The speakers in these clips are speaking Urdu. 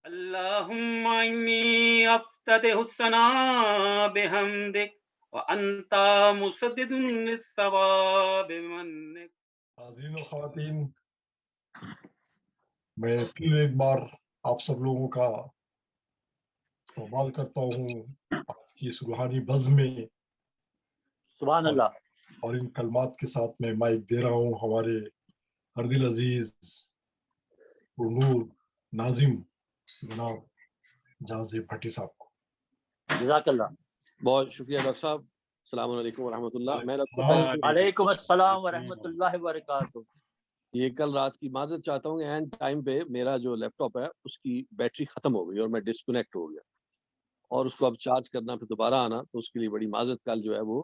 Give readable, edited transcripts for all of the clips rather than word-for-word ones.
اللهم إني أفتتح الثناء بحمدك وأنت مسدد للصواب بمنك. حاضرین و خواتین، میں پھر ایک بار آپ سب لوگوں کا استقبال کرتا ہوں آج کی اس روحانی بزم میں، سبحان اللہ. اور ان کلمات کے ساتھ میں مائک دے رہا ہوں ہمارے ہر دل عزیز نور ناظم جناب جہاز بھٹی صاحب کو. جزاک اللہ. بہت شکریہ ڈاکٹر صاحب. السلام علیکم ورحمۃ اللہ. میں وعلیکم السلام ورحمۃ اللہ وبرکاتہ. یہ کل رات کی معذرت چاہتا ہوں کہ اینڈ ٹائم پہ میرا جو لیپ ٹاپ ہے اس کی بیٹری ختم ہو گئی اور میں ڈسکنیکٹ ہو گیا، اور اس کو اب چارج کرنا پھر دوبارہ آنا، تو اس کے لیے بڑی معذرت. کل جو ہے وہ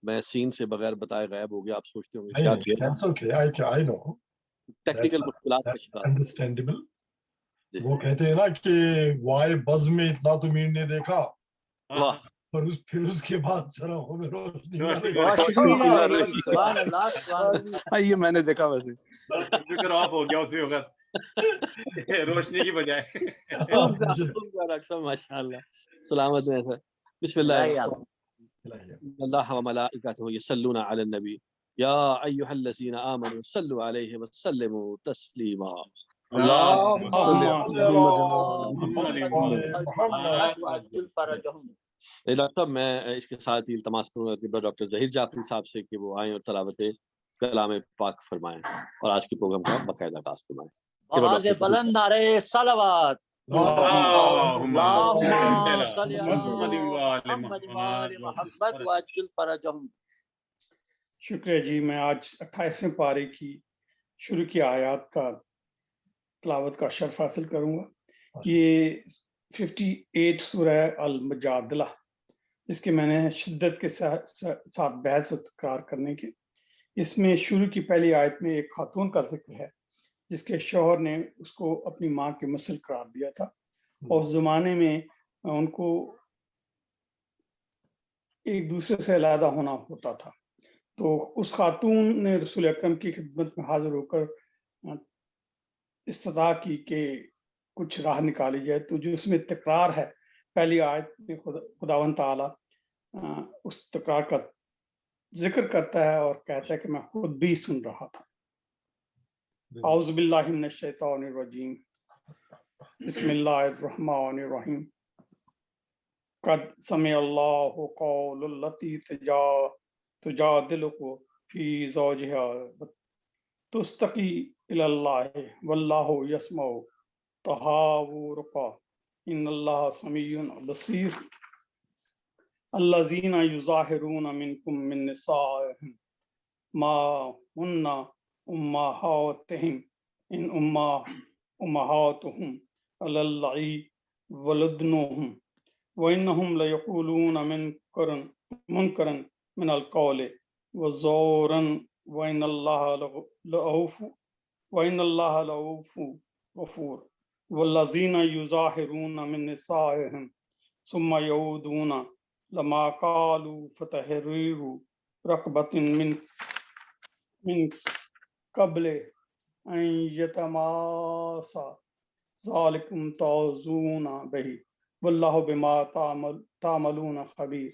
میں سین سے بغیر بتائے غائب ہو گیا. آپ سوچتے ہوں گے کیا کیا، ٹیکنیکل مشکلات کا شکار. انڈرسٹینڈیبل. وہ کہتے ہیں نا کہ وائے بز میں اتنا تو میر نے دیکھا، واہ، پھر اس کے بعد ذرا ہمیں یہ میں نے دیکھا ویسے فکر آف ہو گیا اسی وقت روشنی کی بجائے. ماشاء اللہ، سلامت ہے سر. بسم اللہ. اللہ وملائکتہ یصلون علی النبی یا ایھا الذین آمنوا صلوا علیہ وسلموا تسلیما. اللہم صل علی ڈاکٹر صاحب میں اس کے ساتھ ہی التماس کروں گا ڈاکٹر ظہیر جعفری صاحب سے کہ وہ آئیں اور تلاوت کلام پاک فرمائیں اور آج کے پروگرام کا باقاعدہ آغاز فرمائیں. آواز بلند نعرہ صلوات. اللہم صل علی محمد وآل محمد وعجل فرجہم. شکریہ جی. میں آج 28ویں پارے کی شروع کی آیات کا تلاوت کا شرف حاصل کروں گا. یہ 58 سورہ المجادلہ، اس کے میں نے شدت کے ساتھ بحث و تکرار کرنے کے. اس میں شروع کی پہلی آیت میں ایک خاتون کا ذکر ہے جس کے شوہر نے اس کو اپنی ماں کے مثل قرار دیا تھا، اور اس زمانے میں ان کو ایک دوسرے سے علیحدہ ہونا ہوتا تھا. تو اس خاتون نے رسول اکرم کی خدمت میں حاضر ہو کر استدعا کی کہ کچھ راہ نکالی جائے. تو جو اس میں تکرار ہے پہلی آیت میں خداوند تعالیٰ اس تکرار کا ذکر کرتا ہے اور کہتا ہے کہ میں خود بھی سن رہا تھا. اعوذ باللہ من الشیطان الرجیم، بسم اللہ الرحمن الرحیم. قد سمع اللہ قول التی تجادلک فی زوجہا تستقی الی اللہ واللہ یسمع تحاورکا ان اللہ سمیع بصیر. الذین یظاہرون منکم من نسائہم ما ہن امہاتہم ان امہاتہم اللتی ولدنہم وانہم لیقولون منکرا من القول وزورا وان اللہ لرؤوف غفور. والذین یظاہرون من نسائہم ثم یعودون لما قالوا فتحریر رقبۃ من قبل ان یتماسا ذالکم تعوذون بہ واللہ بما تعملون خبیر.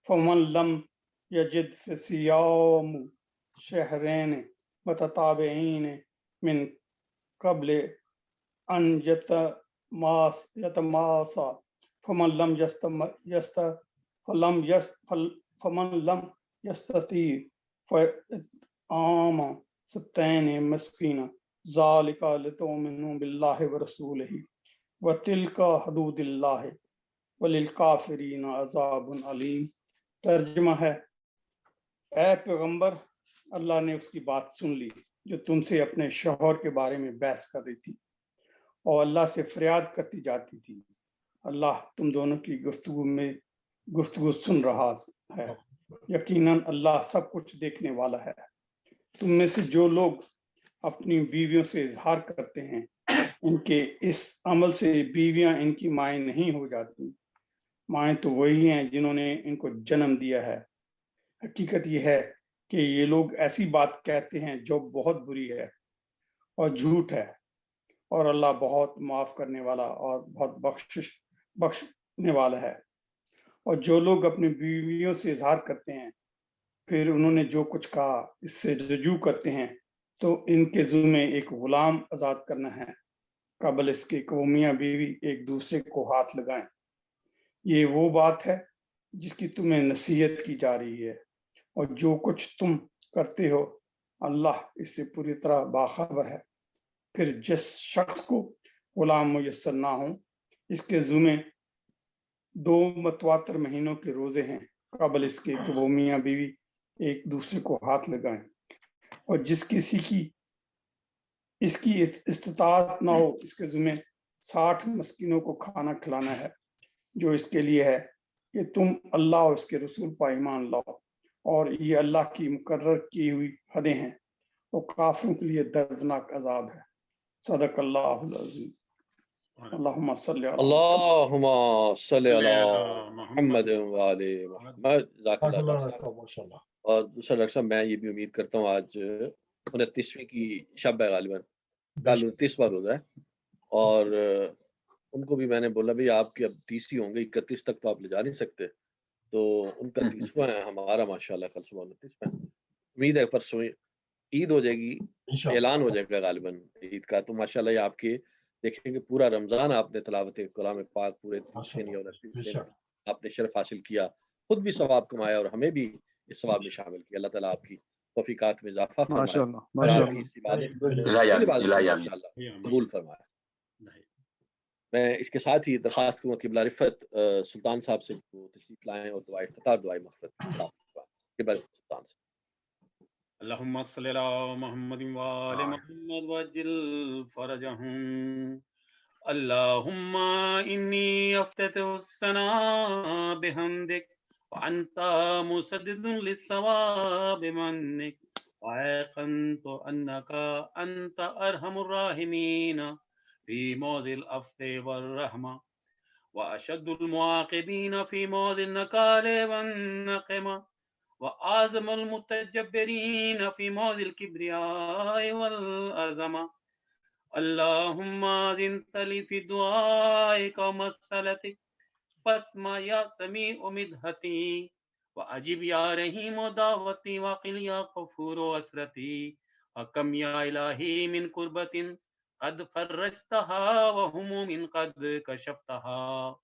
فمن لم یجد فصیام شہرین متتابعین من قبل ان یتماسا فمن لم یستطیع فاطعام 60 مسکینا ذالک لتؤمنوا باللہ ورسولہ وتلک حدود اللہ وللکافرین عذاب علیم. ترجمہ ہے: اے پیغمبر، اللہ نے اس کی بات سن لی جو تم سے اپنے شوہر کے بارے میں بحث کر رہی تھی اور اللہ سے فریاد کرتی جاتی تھی. اللہ تم دونوں کی گفتگو سن رہا ہے. یقیناً اللہ سب کچھ دیکھنے والا ہے. تم میں سے جو لوگ اپنی بیویوں سے اظہار کرتے ہیں ان کے اس عمل سے بیویاں ان کی مائیں نہیں ہو جاتی. مائیں تو وہی ہیں جنہوں نے ان کو جنم دیا ہے. حقیقت یہ ہے کہ یہ لوگ ایسی بات کہتے ہیں جو بہت بری ہے اور جھوٹ ہے. اور اللہ بہت معاف کرنے والا اور بہت بخشنے والا ہے۔ اور جو لوگ اپنی بیویوں سے اظہار کرتے ہیں پھر انہوں نے جو کچھ کہا اس سے رجوع کرتے ہیں تو ان کے ذمے ایک غلام آزاد کرنا ہے قبل اس کے کہ وہ میاں بیوی ایک دوسرے کو ہاتھ لگائیں۔ یہ وہ بات ہے جس کی تمہیں نصیحت کی جا رہی ہے، اور جو کچھ تم کرتے ہو اللہ اس سے پوری طرح باخبر ہے۔ پھر جس شخص کو غلام میسر نہ ہوں اس کے ذمے 2 متواتر مہینوں کے روزے ہیں قبل اس کے کہ وہ میاں بیوی ایک دوسرے کو ہاتھ لگائیں، اور جس کسی کی اس کی استطاعت نہ ہو اس کے ذمے 60 مسکینوں کو کھانا کھلانا ہے، جو اس کے لیے ہے کہ تم اللہ اور اس کے رسول پر ایمان لاؤ، اور یہ اللہ کی مقرر کی ہوئی حدیں ہیں، اور کافروں کے لیے دردناک عذاب ہے۔ صدق اللہ العظیم۔ اللہم صلی علی اللہم صلی علی محمد محمد وآل محمد۔ جزاک اللہ ڈاکٹر صاحب۔ ماشاء اللہ۔ اور دوسرا ڈاکٹر صاحب میں یہ بھی امید کرتا ہوں آج 29ویں کی شب ہے غالباً، کل 29واں روزہ ہے، اور ان کو بھی میں نے بولا بھائی آپ کی اب 30 ہی ہوں گے، 31 تک تو آپ لے جا نہیں سکتے، تو ان کا 30واں ہے، ہمارا ماشاءاللہ کل صبح 29واں ہے۔ امید ہے پرسوں عید ہو جائے گی، اعلان ہو جائے گا غالباً عید کا، تو ماشاءاللہ یہ آپ کے دیکھیں گے پورا رمضان آپ نے تلاوت کلام پاک پورے 30 دن یا 29 دن آپ نے شرف حاصل کیا، خود بھی ثواب کمایا اور ہمیں بھی اس ثواب میں شامل کیا۔ اللہ تعالیٰ آپ کی توفیقات میں اضافہ فرمائے اور آپ کی اس عبادت کو ماشاءاللہ قبول فرمائے۔ میں اس کے ساتھ ہی درخواست کروں قبلہ رفت سلطان صاحب سے وہ تشریف لائیں اور دعائے افتتاح دعائے مغفرت قبلہ سلطان سے۔ اللہم صلی علی محمد وآل محمد وجل فرجہم۔ اللہم انی افتتح الثناء بحمدک وانت مسدد للصواب بمنک وایقنت انک انت ارحم الراحمین فی موضع العفو والرحمہ واشد المعاقبین فی موضع النکال والنقمہ وأعظم المتجبرين في موضع الكبرياء والعظمة۔ اللهم أذنت لي في دعائك ومسألتك فاسمع يا سميع مدحتي وأجب يا رحيم دعوتي وقل يا غفور أسرتي وكم يا إلهي من كربة قد فرجتها وهموم قد كشفتها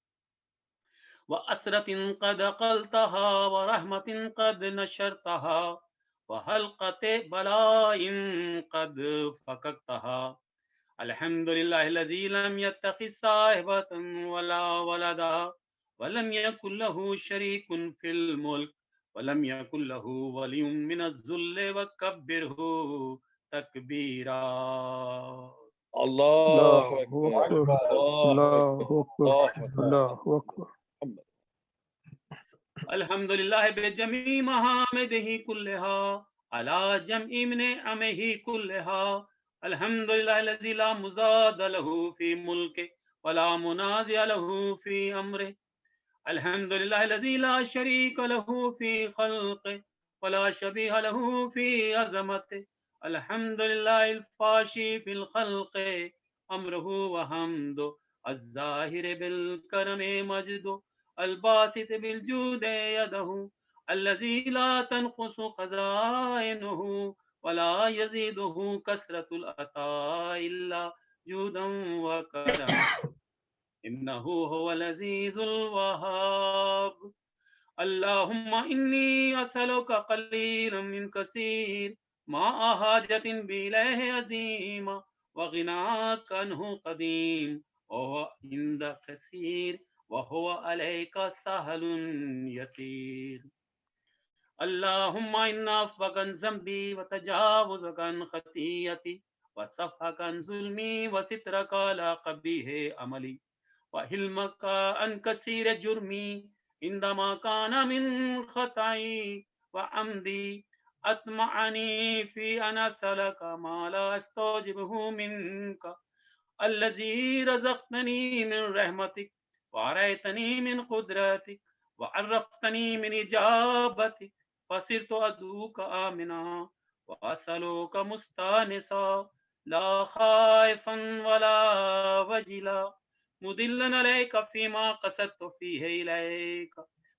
وأسرة قد قلتها ورحمة قد نشرتها وحلقة بلاء قد فككتها۔ الحمد لله الذي لم يتخذ صاحبة ولا ولدا ولم يكن له شريك في الملك ولم يكن له ولي من الذل وكبره تكبيرا۔ اللہ اکبر، اللہ اکبر، اللہ اکبر۔ الحمدللہ بجمیع محامدہ کلہا علی جمع نعمہ کلہا۔ الحمدللہ الذی لا مضاد لہ فی ملکہ ولا منازع لہ فی امرہ۔ الحمدللہ الذی لا شریک لہ فی خلقہ ولا شبیہ لہ فی عظمتہ۔ الحمدللہ الفاشی فی الخلق امرہ وحمد الظاہر بالکرم مجد الباسط بالجود یدہ الذی لا تنقص خزائنہ ولا یزیدہ کثرۃ العطاء الا جودا وکرما انہ هو العزیز الوہاب۔ اللہم انی اسألک قلیلا من کثیر ما حاجت بلیہ عظیم وغناک عنہ قدیم وهو عند کثیر وهو علیک سہل یسیر۔ اللہم انا عفوک عن ذنبی وتجاوزک عن خطیئتی وصفحک عن ظلمی وسترک علی قبیح عملی وحلمک عن کثیر جرمی عندما کان من خطئی وعمدی اطمعنی فی ان اسألک ما لا استوجبہ منک الذی رزقتنی من رحمتک وعريتني من قدرتك وعرفتني من إجابتك فصرت أدعوك آمنا وأسألك مستانسا لا خائفا ولا وجلا مدلا عليك فيما قصدت فيه إليك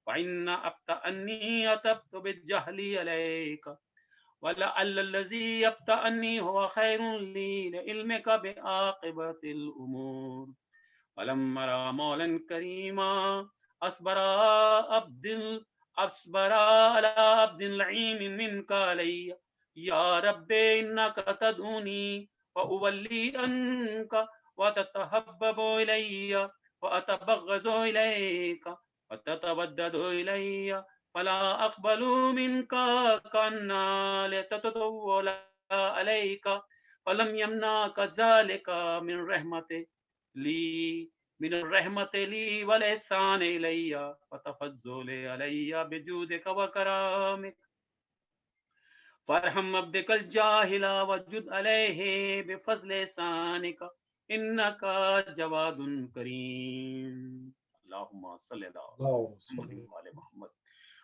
وإن أبتأني أتبت بالجهل عليك ولعل الذي يبتأني هو خير لي لعلمك بعاقبة الأمور ولما رأى مولا كريما أصبر على عبد لعين منك علي يا رب إنك تدعوني وأولي عنك وتتحبب إلي وأتبغض إليك وتتودد إلي فلا أقبل منك كأن لتتطول عليك فلم يمنعك ذلك من رحمتك لي من الرحمة لي والإحسان إلي وتفضل علي بجودك وكرامك فارحم عبدك الجاهل وجد عليه بفضل إحسانك إنك جواد كريم اللهم صل على محمد وعلى محمد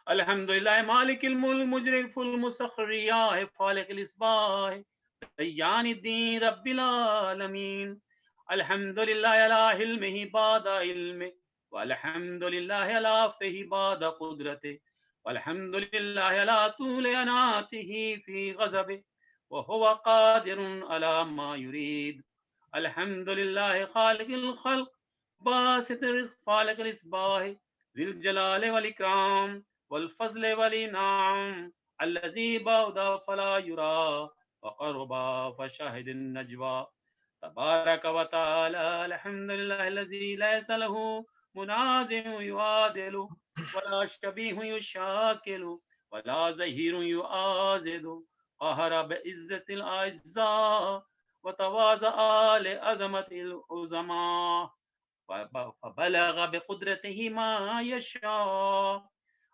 الحمد لله مالك الملك مجري المسخر رياح فالق الإصباح ديان الدين رب العالمين الحمد لله على علمه بعد علمه والحمد لله على عفوه بعد قدرته والحمد لله على طول أناته في غضبه وهو قادر على ما يريد الحمد لله خالق الخلق باسط الرزق فالق الإصباح ذي الجلال والإكرام والفضل والإنعام الذي بعد فلا يرى وقرب فشاهد النجوى تبارك وتعالى الحمد لله الذي ليس له منازع يعادل ولا شبيه يشاكل ولا زهير يؤازد قهر بعزة الأعزاء وتواضع لعظمة العظماء فبلغ بقدرته ما يشاء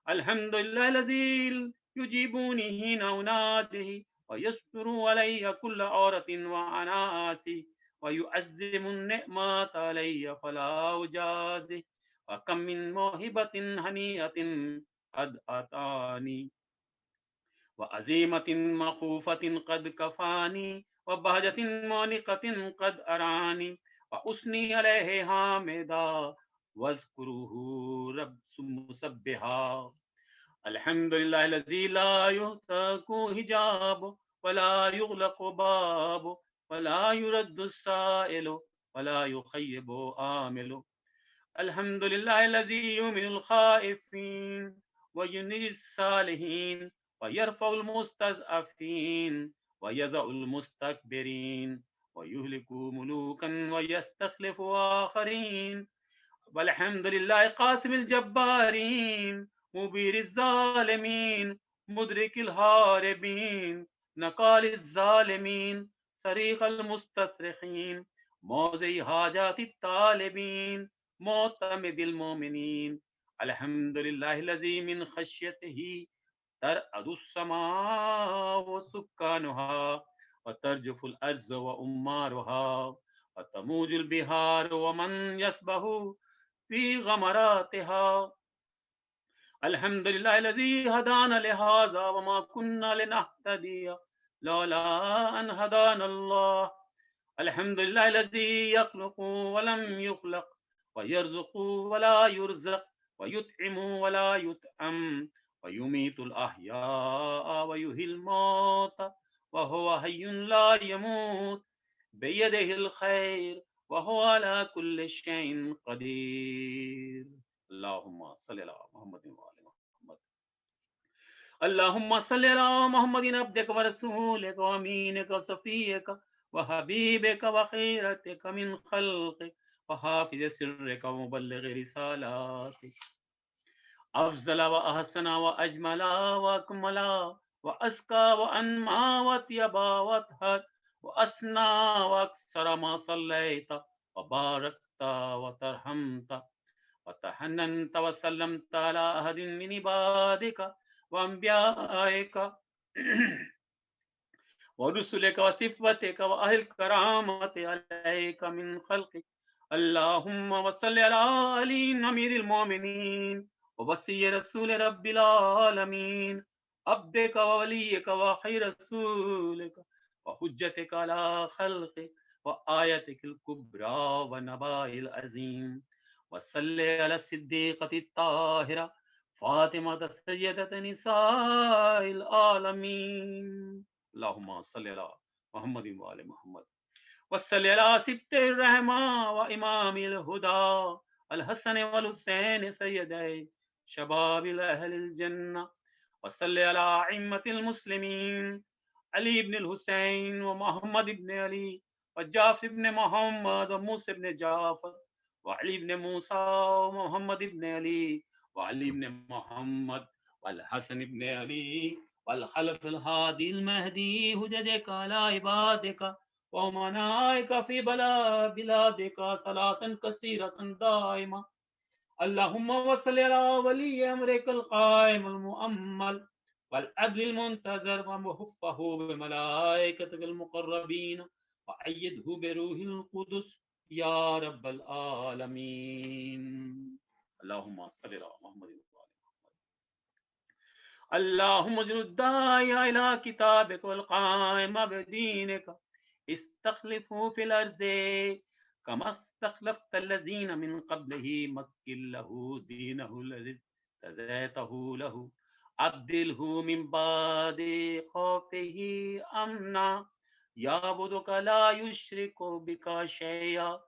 الحمد لله الذي يجيبني حين أناده ويستر علي كل عورة وعناسي ويعزم النعمات علي فلا أجازي وكم من موهبة هنيئة قد أتاني وعزيمة مخوفة قد كفاني وبهجة مانقة قد أراني وأثني عليه حامدا واذكره رب مسبحا الحمد لله الذي لا يهتك حجاب ولا يغلق باب ولا يرد السائل ولا يخيب آمل الحمد لله الذي يؤمن الخائفين وينجي الصالحين ويرفع المستضعفين ويضع المستكبرين ويهلك ملوكا ويستخلف آخرين والحمد لله قاسم الجبارين مبير الظالمين مدرك الهاربين نقال الظالمين صريخ المستصرخين موضع حاجات الطالبين معتمد المؤمنين الحمد لله الذي من خشيته ترعد السماء وسكانها وترجف الأرض وأمارها وتموج البحار ومن يسبح في غمراتها الحمد لله الذي هدانا لهذا وما كنا لنهتدي لولا أن هدانا الله الحمد لله الذي يخلق ولم يخلق ويرزق ولا يرزق ويطعم ولا يطعم ويميت الأحياء ويحيي الموتى وهو حي لا يموت بيده الخير وهو على كل شيء قدير اللهم صل على محمد وعلى محمد اللهم صل على محمد عبدك ورسولك وأمينك وصفيك وحبيبك وخيرتك من خلقك وحافظ سرك ومبلغ رسالاتك أفضل وأحسن وأجمل وأكمل وأزكى وأنمى وأطيب وأطهر وأسنى وأكثر ما صليت وباركت وترحمت وتحننت وسلمت على أحد من عبادك وأنبيائك ورسلك وصفتك وأهل الكرامة عليك من خلقك اللهم وصل على علي أمير المؤمنين ووصي رسول رب العالمين عبدك ووليك وخير رسولك وحجتك على خلقك وآيتك الكبرى ونبائك العظيم. وصل على الصديقة الطاهرة فاطمة سيدة نساء العالمين. اللهم صل على محمد وآل محمد. وصل على سبط الرحمة وإمام الهدى الحسن والحسين سيدي شباب أهل الجنة. وصل على أئمة المسلمين علي بن الحسين ومحمد بن علي وجعفر بن محمد وموسى بن جعفر وعلي بن موسى ومحمد بن علي وعلي بن محمد والحسن بن علي والخلف الهادي المهدي حججك على عبادك ومنائك في بلادك صلاة كثيرة دائمة. اللهم وصل على ولي أمرك القائم المؤمل والعدل المنتظر ومحفه بملائكتك المقربين وأيده بروح القدس يا رب العالمين. اللهم صل على محمد. اللهم اجعل الداعي إلى كتابك والقائم بدينك استخلفه في الأرض كما استخلفت الذين من قبله مكن له دينه الذي ارتضيته له عبدله من بعد خوفه أمنا يعبدك لا يشرك بك شيئا.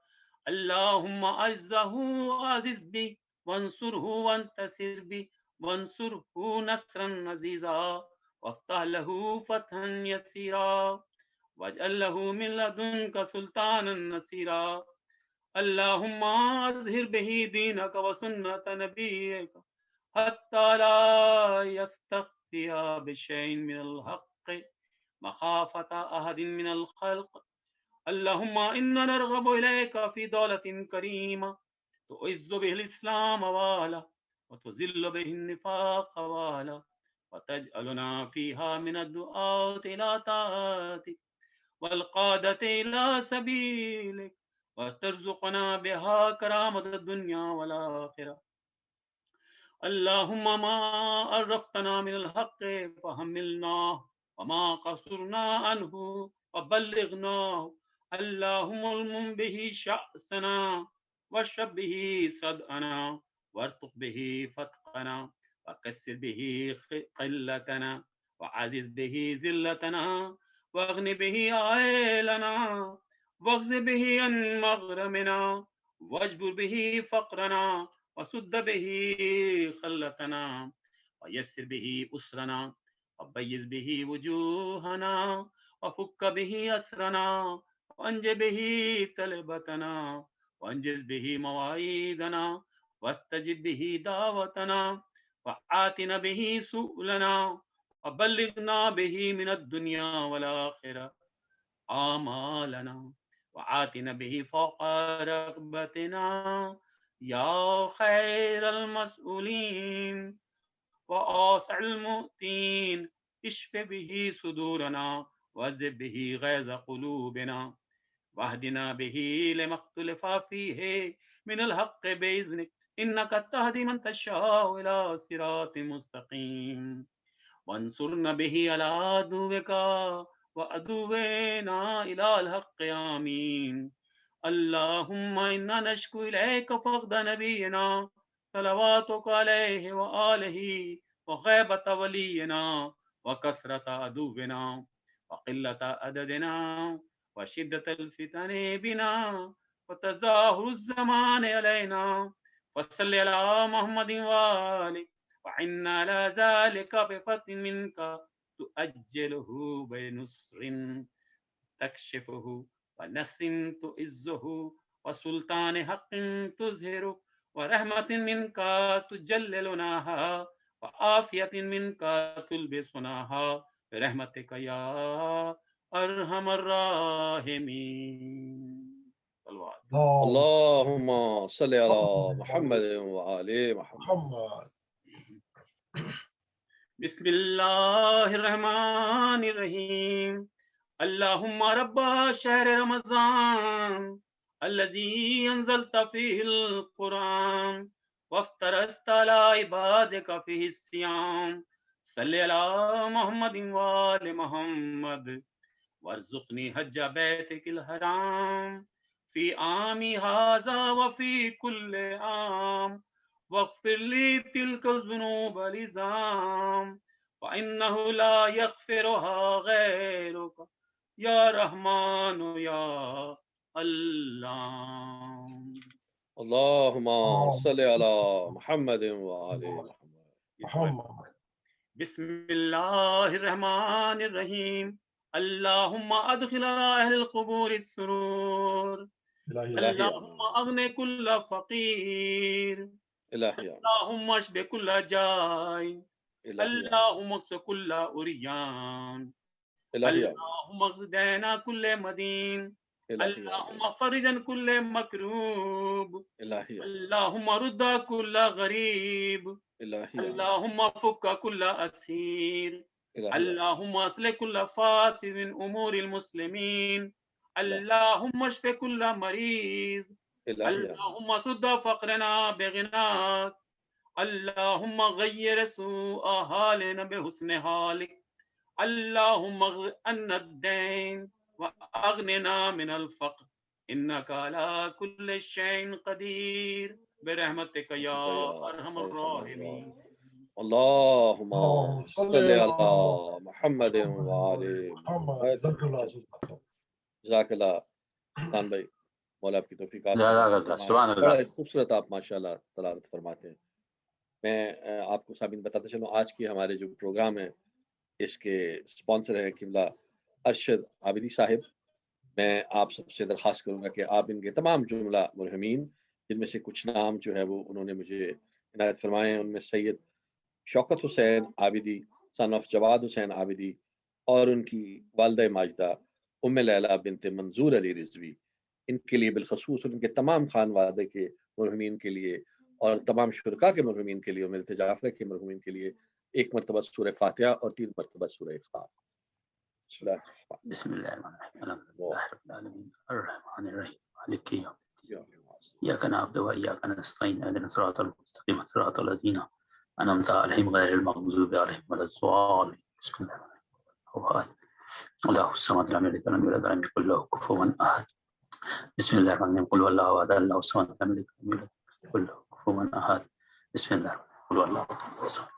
اللهم أعزه وأعزز به وانصره وانتصر به وانصره نصرا عزيزا وافتح له فتحا يسيرا واجعل له من لدنك سلطانا نصيرا. اللهم اظهر به دينك وسنة نبيك حتى لا يستخفي بشيء من الحق مخافة أحد من الخلق. اللهم إنا نرغب إليك في دولة كريمة تعز به الإسلام واهله وتذل به النفاق واهله وتجعلنا فيها من الدعاة إلى طاعتك والقادة إلى سبيلك وترزقنا بها كرامة الدنيا والآخرة. اللهم ما عرفتنا من الحق فحملناه وما قصرنا عنه وبلغناه. اللهم المم به شأسنا واشرب به صدأنا وارتق به فتقنا وكسر به قلتنا وعزز به ذلتنا واغن به عائلنا واغز به عن مغرمنا واجبر به فقرنا وسد به خلتنا ويسر به أسرنا وبيز به وجوهنا وفك به أسرنا وأنج به طلبتنا وانجز به مواعيدنا واستجب به دعوتنا وآتنا به سؤلنا وبلغنا به من الدنيا والآخرة آمالنا وآتنا به فوق رغبتنا يا خير المسؤولين وآسع المؤتين. اشف به صدورنا وذب به غيظ قلوبنا واهدنا به لما اختلف فيه من الحق بإذنك إنك تهدي من تشاء إلى صراط مستقيم. وانصرنا به على عدوك وعدونا إلى الحق آمين. اللهم إنا نشكو إليك فقد نبينا صلواتك عليه وآله وغيبة ولينا وكثرة عدونا وقلة عددنا وشدة الفتن بنا وتظاهر الزمان علينا. وصل على محمد وآله وعنا على ذلك بفتح منك تؤجله بنصر تكشفه ونصر تعزه وسلطان حق تظهره ورحمة منك تجللناها وعافية منك تلبسناها برحمتك يا أرحم الراحمين. اللهم صل على محمد وآل محمد. بسم الله الرحمن الرحيم. اللهم رب شهر رمضان الذي أنزلت فيه القرآن وافترضت على عبادك فيه الصيام صل على محمد وآل محمد وارزقني حج بيتك الحرام في عامي هذا وفي كل عام واغفر لي تلك الذنوب العظام فإنه لا يغفرها غيرك يا رحمن يا الله. اللهم صل على محمد وعلى محمد. بسم الله الرحمن الرحيم. اللهم ادخل على اهل القبور السرور. اللهم اغن كل فقير. اللهم اشف كل جائع. اللهم اكس كل عريان. اللهم اغزدنا كل مدين. اللهم فرج كل مكروب. اللهم رد كل غريب. اللهم فك كل أسير. اللهم اصلح كل فاسد من امور المسلمين. اللهم اشف كل مريض. اللهم سد فقرنا بغناك. اللهم غير سوء حالنا بحسن حالك. اللهم اغفر عنا الدين واغننا من الفقر انك على كل شيء قدير برحمتك يا ارحم الراحمين. اللهم صل على محمد وعلى محمد. جزاک اللہ خان بھائی، مولا آپ کی توفیقات. بڑا خوبصورت آپ ماشاءاللہ تلاوت فرماتے ہیں. میں آپ کو سامعین بتاتا چلوں، آج کے ہمارے جو پروگرام ہے اس کے اسپانسر ہیں قبلہ ارشد عابدی صاحب. میں آپ سب سے درخواست کروں گا کہ آپ ان کے تمام جملہ مرحومین، جن میں سے کچھ نام جو ہے وہ انہوں نے مجھے عنایت فرمائے ہیں، ان میں سید شوکت حسین عابدی سن آف جواد حسین عابدی اور ان کی والدہ ماجدہ ام لیلہ بنت منظور علی رضوی، ان کے لیے بالخصوص ان کے تمام خانوادے کے مرحومین کے لیے اور تمام شرکاء کے مرحومین کے لیے اور ملت جعفر کے مرحومین کے لیے ایک مرتبہ سورہ فاتحہ اور 3 مرتبہ سورہ اخلاص. بسم اللہ الرحمن الرحیم. الحمد للہ رب العالمین الرحمن الرحیم مالک یوم الدین ایاک نعبد و ایاک نستعین اهدنا الصراط المستقیم صراط الذین انعمت علیہم غیر المغضوب علیہم ولا الضالین. بسم اللہ الرحمن الرحیم. اللہ الصمد لم یلد ولم یولد ولم یکن له کفوا احد. بسم اللہ الرحمن الرحیم. قل هو الله احد اللہ الصمد لم یلد ولم یولد ولم یکن له کفوا احد. بسم اللہ الرحمن الرحیم. قل هو الله احد.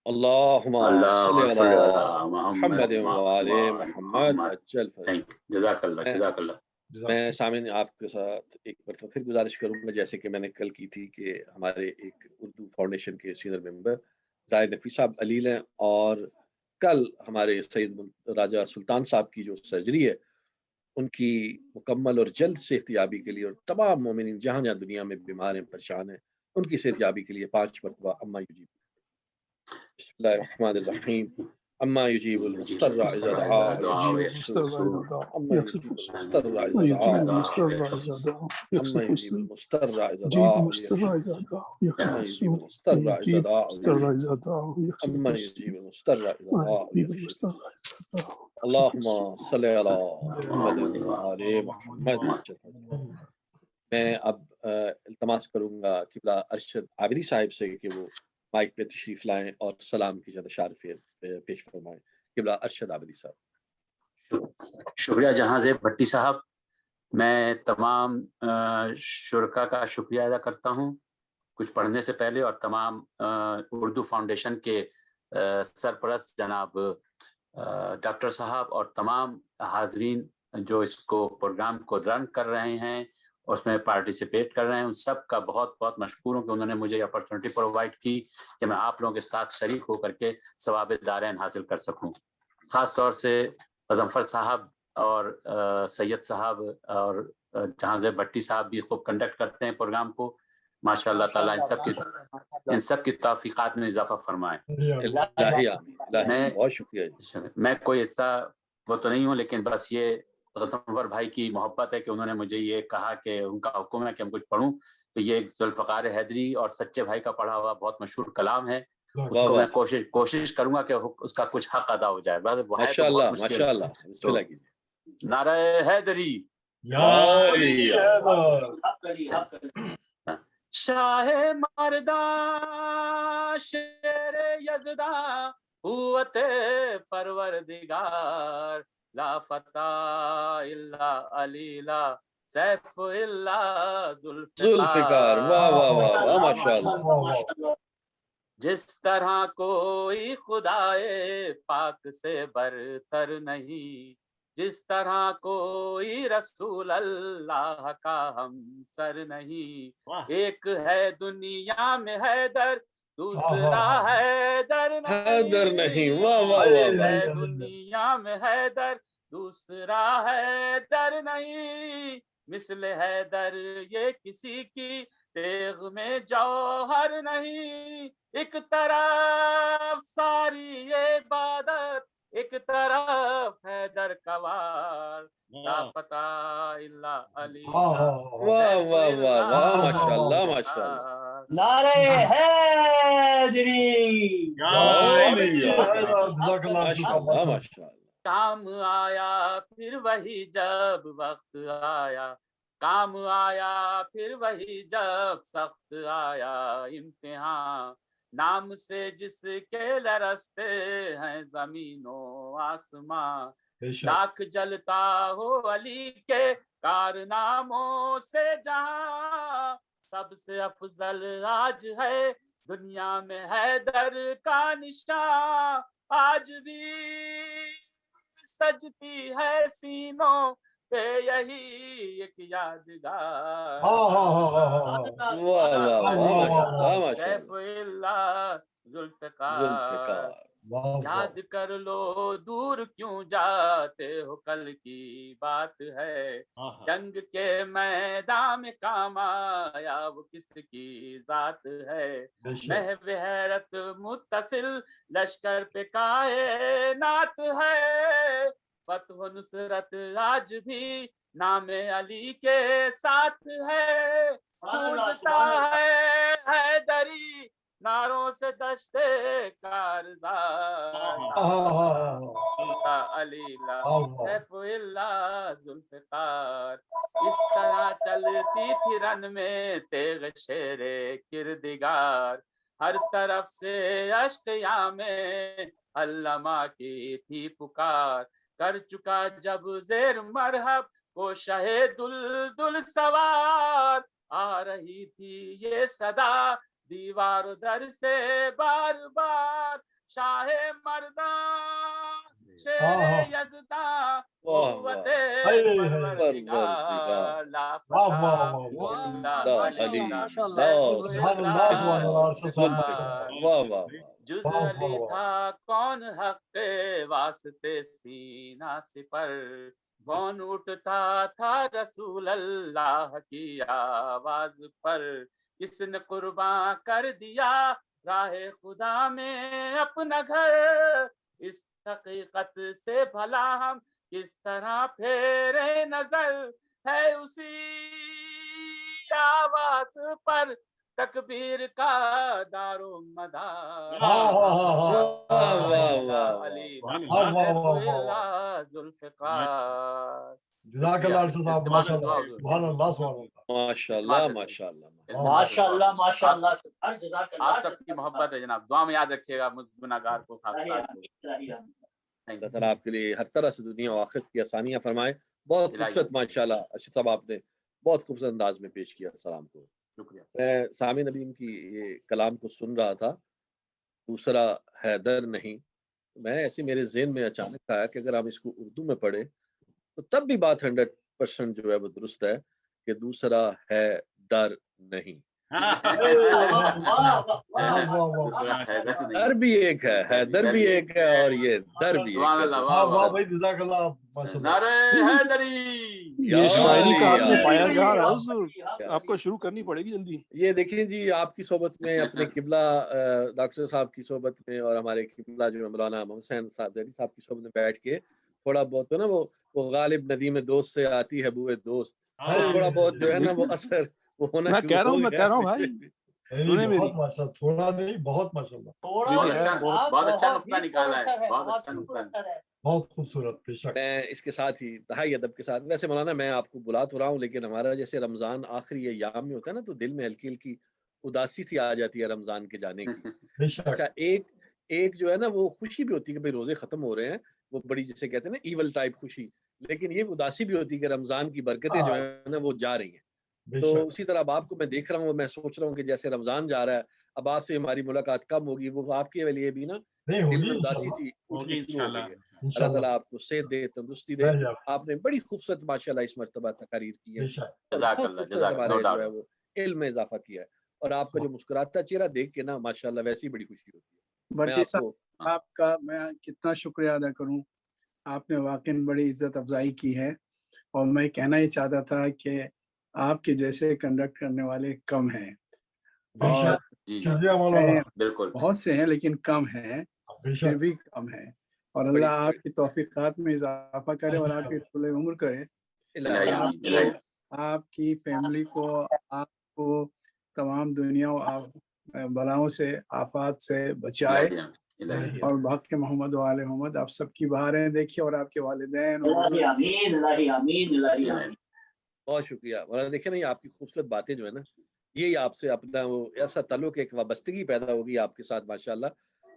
اللہم صلی علی محمد وعلی محمد اجل فرج. جزاک اللہ جزاک اللہ. میں سامعین آپ کے ساتھ ایک مرتبہ پھر گزارش کروں گا، جیسے کہ میں نے کل کی تھی، کہ ہمارے ایک اردو فاؤنڈیشن کے سینئر ممبر زاہد نقوی صاحب علیل ہیں، اور کل ہمارے سید راجہ سلطان صاحب کی جو سرجری ہے ان کی مکمل اور جلد صحت یابی کے لیے، اور تمام مومنین جہاں جہاں دنیا میں بیمار ہیں پریشان ہیں ان کی صحت یابی کے لیے 5 مرتبہ اما یجیب. بسم اللہ الرحمن الرحیم. اما یجیب المضطر اذا دعا یکشف السوء. اما یجیب المضطر اذا دعا اما یجیب المضطر اذا دعا اما یجیب المضطر اذا دعا اما یجیب المضطر اذا دعا. اللہم صلی علی محمد وعلی محمد. میں اب التماس کروں گا قبلہ ارشد عابدی صاحب سے کہ وہ مائک پہ تشریف لائیں اور سلام کی چند اشعار پیش فرمائیں. قبلہ ارشد عابدی صاحب. شکریہ جہاں زیب بھٹی صاحب. میں تمام شرکا کا شکریہ ادا کرتا ہوں کچھ پڑھنے سے پہلے، اور تمام اردو فاؤنڈیشن کے سرپرست جناب ڈاکٹر صاحب اور تمام حاضرین جو اس کو پروگرام کو رن کر رہے ہیں، اس میں پارٹیسپیٹ کر رہے ہیں، ان سب کا بہت بہت مشکور ہوں کہ انہوں نے مجھے یہ اپرچونٹی پرووائڈ کی کہ میں آپ لوگوں کے ساتھ شریک ہو کر کے ثواب دارین حاصل کر سکوں. خاص طور سے غضنفر صاحب اور سید صاحب اور جہاں زیب بھٹی صاحب بھی خوب کنڈکٹ کرتے ہیں پروگرام کو. ماشاء اللہ تعالیٰ ان سب کی توفیقات میں اضافہ فرمائے. بہت شکریہ. میں کوئی ایسا وہ تو نہیں ہوں، لیکن بس یہ غضنفر بھائی کی محبت ہے کہ انہوں نے مجھے یہ کہا کہ ان کا حکم ہے کہ ہم کچھ پڑھوں، تو یہ ذوالفقار حیدری اور سچے بھائی کا پڑھا ہوا بہت مشہور کلام ہے، اس کو میں کوشش کروں گا کہ اس کا کچھ حق ادا ہو جائے. ماشاءاللہ ماشاءاللہ. نعرہ حیدری. شاہ مردہ شیر یزدہ قوت پروردگار لا فتح الا علی لا سیف الا ذوالفقار. واہ واہ واہ واہ ماشاءاللہ. جس طرح کوئی خدائے پاک سے برتر نہیں، جس طرح کوئی رسول اللہ کا ہم سر نہیں. واہ ایک ہے دنیا میں حیدر، دوسرا حیدر حیدر نہیں. واہ واہ ایک واہ واہ. ہے دنیا میں حیدر، دوسرا حیدر نہیں. مثل حیدر یہ کسی کی تیغ میں جوہر نہیں. ایک طرف ساری عبادت، ایک طرف حیدر کا وار. لا فتح الا علی واہ واہ واہ واہ ماشاءاللہ ماشاءاللہ. نعرہ حیدری. ماشاءاللہ ماشاءاللہ. کام آیا پھر وہی جب وقت آیا، کام آیا پھر وہی جب سخت آیا امتحان. نام سے جس کے لرزتے ہیں زمین و آسمان، لاکھ جلتا ہو علی کے کارناموں سے جہاں. سب سے افضل آج ہے دنیا میں حیدر کا نشان. آج بھی سجتی ہے سینوں پہ یہی ایک یادگار. سیف اللہ ذوالفقار. یاد کر لو دور کیوں جاتے ہو، کل کی بات ہے. جنگ کے میدان میں کام آیا وہ کس کی ذات ہے. محو حیرت متصل لشکر پہ کائنات ہے. فتح و نصرت آج بھی نام علی کے ساتھ ہے. گونجتا ہے حیدری ناروں سے دشتے کارزار. علی لا سیف اللہ ذوالفقار. اس طرح چلتی تھی رن میں تیغ شیر کردگار. ہر طرف سے اشقیاں میں علامہ کی تھی پکار. کر چکا جب زیر مرحب کو شہید دل سوار. آ رہی تھی یہ صدا دیوار در سے بار بار. شاہ مردان شیر یزداں قوت پروردگار لا فتح جز علی تھا کون حق واسطے سینہ سپر. کون اٹھتا تھا رسول اللہ کی آواز پر. کس نے قرباں کر دیا راہ خدا میں اپنا گھر. اس حقیقت سے بھلا ہم کس طرح پھیرے نظر. ہے اسی آواز پر تکبیر کا دار و مدار. علی ذوالفقار. جزاک اللہ صاحب. ماشاءاللہ سبحان اللہ سبحان اللہ. ماشاءاللہ ماشاءاللہ ماشاءاللہ ماشاءاللہ. جزاک اللہ. آپ سب کی محبت ہے جناب. دعا میں یاد رکھیے گا گناہگار کو. اللہ تعالیٰ آپ کے لیے ہر طرح سے دنیا و آخرت کی آسانیاں فرمائے. بہت خوبصورت ماشاءاللہ ارشد صاحب آپ نے بہت خوبصورت انداز میں پیش کیا. السلام کو شکریہ. میں سامع نبیم کی یہ کلام کو سن رہا تھا، دوسرا حیدر نہیں. میں ایسے میرے ذہن میں اچانک آیا کہ اگر ہم اس کو اردو میں پڑھیں تو تب بھی بات 100% جو ہے وہ درست ہے کہ دوسرا ہے در نہیں. در بھی ایک ہے، حیدر بھی ایک ہے، اور یہ در بھی ایک ہے. یہ شاعری کا آپ نے پایا جا رہا ہے، آپ کو شروع کرنی پڑے گی جلدی. یہ دیکھیں جی، آپ کی صحبت میں، اپنے قبلہ ڈاکٹر صاحب کی صحبت میں، اور ہمارے قبلہ جو مولانا محمد حسین صاحب کی صحبت میں بیٹھ کے تھوڑا بہت نا وہ غالب ندیم دوست سے آتی ہے بوئے دوست، تھوڑا بہت جو ہے نا وہ اثر وہ ہونا. میں کہہ رہا ہوں بھائی سنیں میری. تھوڑا نہیں، بہت ماشاءاللہ. بہت اچھا نقطہ نکالا ہے، بہت اچھا نقطہ ہے، بہت خوبصورت. بے شک میں اس کے ساتھ ہی دہائی ادب کے ساتھ، ویسے مولانا میں آپ کو بلا تو رہا ہوں، لیکن ہمارا جیسے رمضان آخری ایام میں ہوتا ہے نا تو دل میں ہلکی ہلکی اداسی سی آ جاتی ہے رمضان کے جانے کی. اچھا ایک جو ہے نا وہ خوشی بھی ہوتی ہے کہ بھائی روزے ختم ہو رہے ہیں، وہ بڑی جسے کہتے ہیں نا ایول ٹائپ خوشی، لیکن یہ اداسی بھی ہوتی ہے کہ رمضان کی برکتیں جو ہیں نا وہ جا رہی ہیں. بے تو شک اسی طرح اب آپ کو میں دیکھ رہا ہوں، میں سوچ رہا ہوں کہ جیسے رمضان جا رہا ہے، اب آپ سے ہماری ملاقات کم ہوگی، وہ آپ کے لیے بھی نا نہیں دل ہوگی میں اداسی انشاءاللہ، سی ہوگی اٹھنی شروع ہو گئی ہے. اللہ انشاءاللہ تعالیٰ آپ کو صحت دے، تندرستی دے. رہ جائے. آپ نے بڑی خوبصورت ماشاءاللہ اس مرتبہ تقاریر کی ہے، بے شک اور جزاک بہت اللہ، خوبصورت جزاک اللہ، نو ہمارے جو ہے ڈاؤٹ. وہ علم میں اضافہ کیا ہے، اور آپ کا جو مسکراتا چہرہ دیکھ کے نا ماشاءاللہ ویسی بڑی خوشی ہوتی ہے. میں بھٹی آپ کو صاحب آپ کا میں کتنا شکریہ ادا کروں، آپ نے واقعی بڑی عزت افزائی کی ہے، اور میں کہنا ہی چاہتا تھا کہ آپ کے جیسے کنڈکٹ کرنے والے کم ہیں، بے اور شک جی شکریہ مولانا. بالکل. بہت سے ہیں لیکن کم ہیں، بے پھر شک بھی کم ہیں، اور بڑی اللہ آپ کی توفیقات میں اضافہ کرے اور آپ کی طول عمر کرے، الہی آپ آمین، کو، الہی. آپ کی فیملی کو، آپ کو تمام دنیا بلاؤں سے، آفات سے بچائے، الہی آمین، الہی. اور باقی محمد و آل محمد آپ سب کی بہاریں دیکھیے، اور آپ کے والدین اور الہی بزرگ. آمین، الہی آمین، الہی آمین. بہت شکریہ. مولانا دیکھیں نا، یہ آپ کی خوبصورت باتیں جو ہے نا، یہی آپ سے اپنا وہ ایسا تعلق، ایک وابستگی پیدا ہوگی آپ کے ساتھ ماشاءاللہ.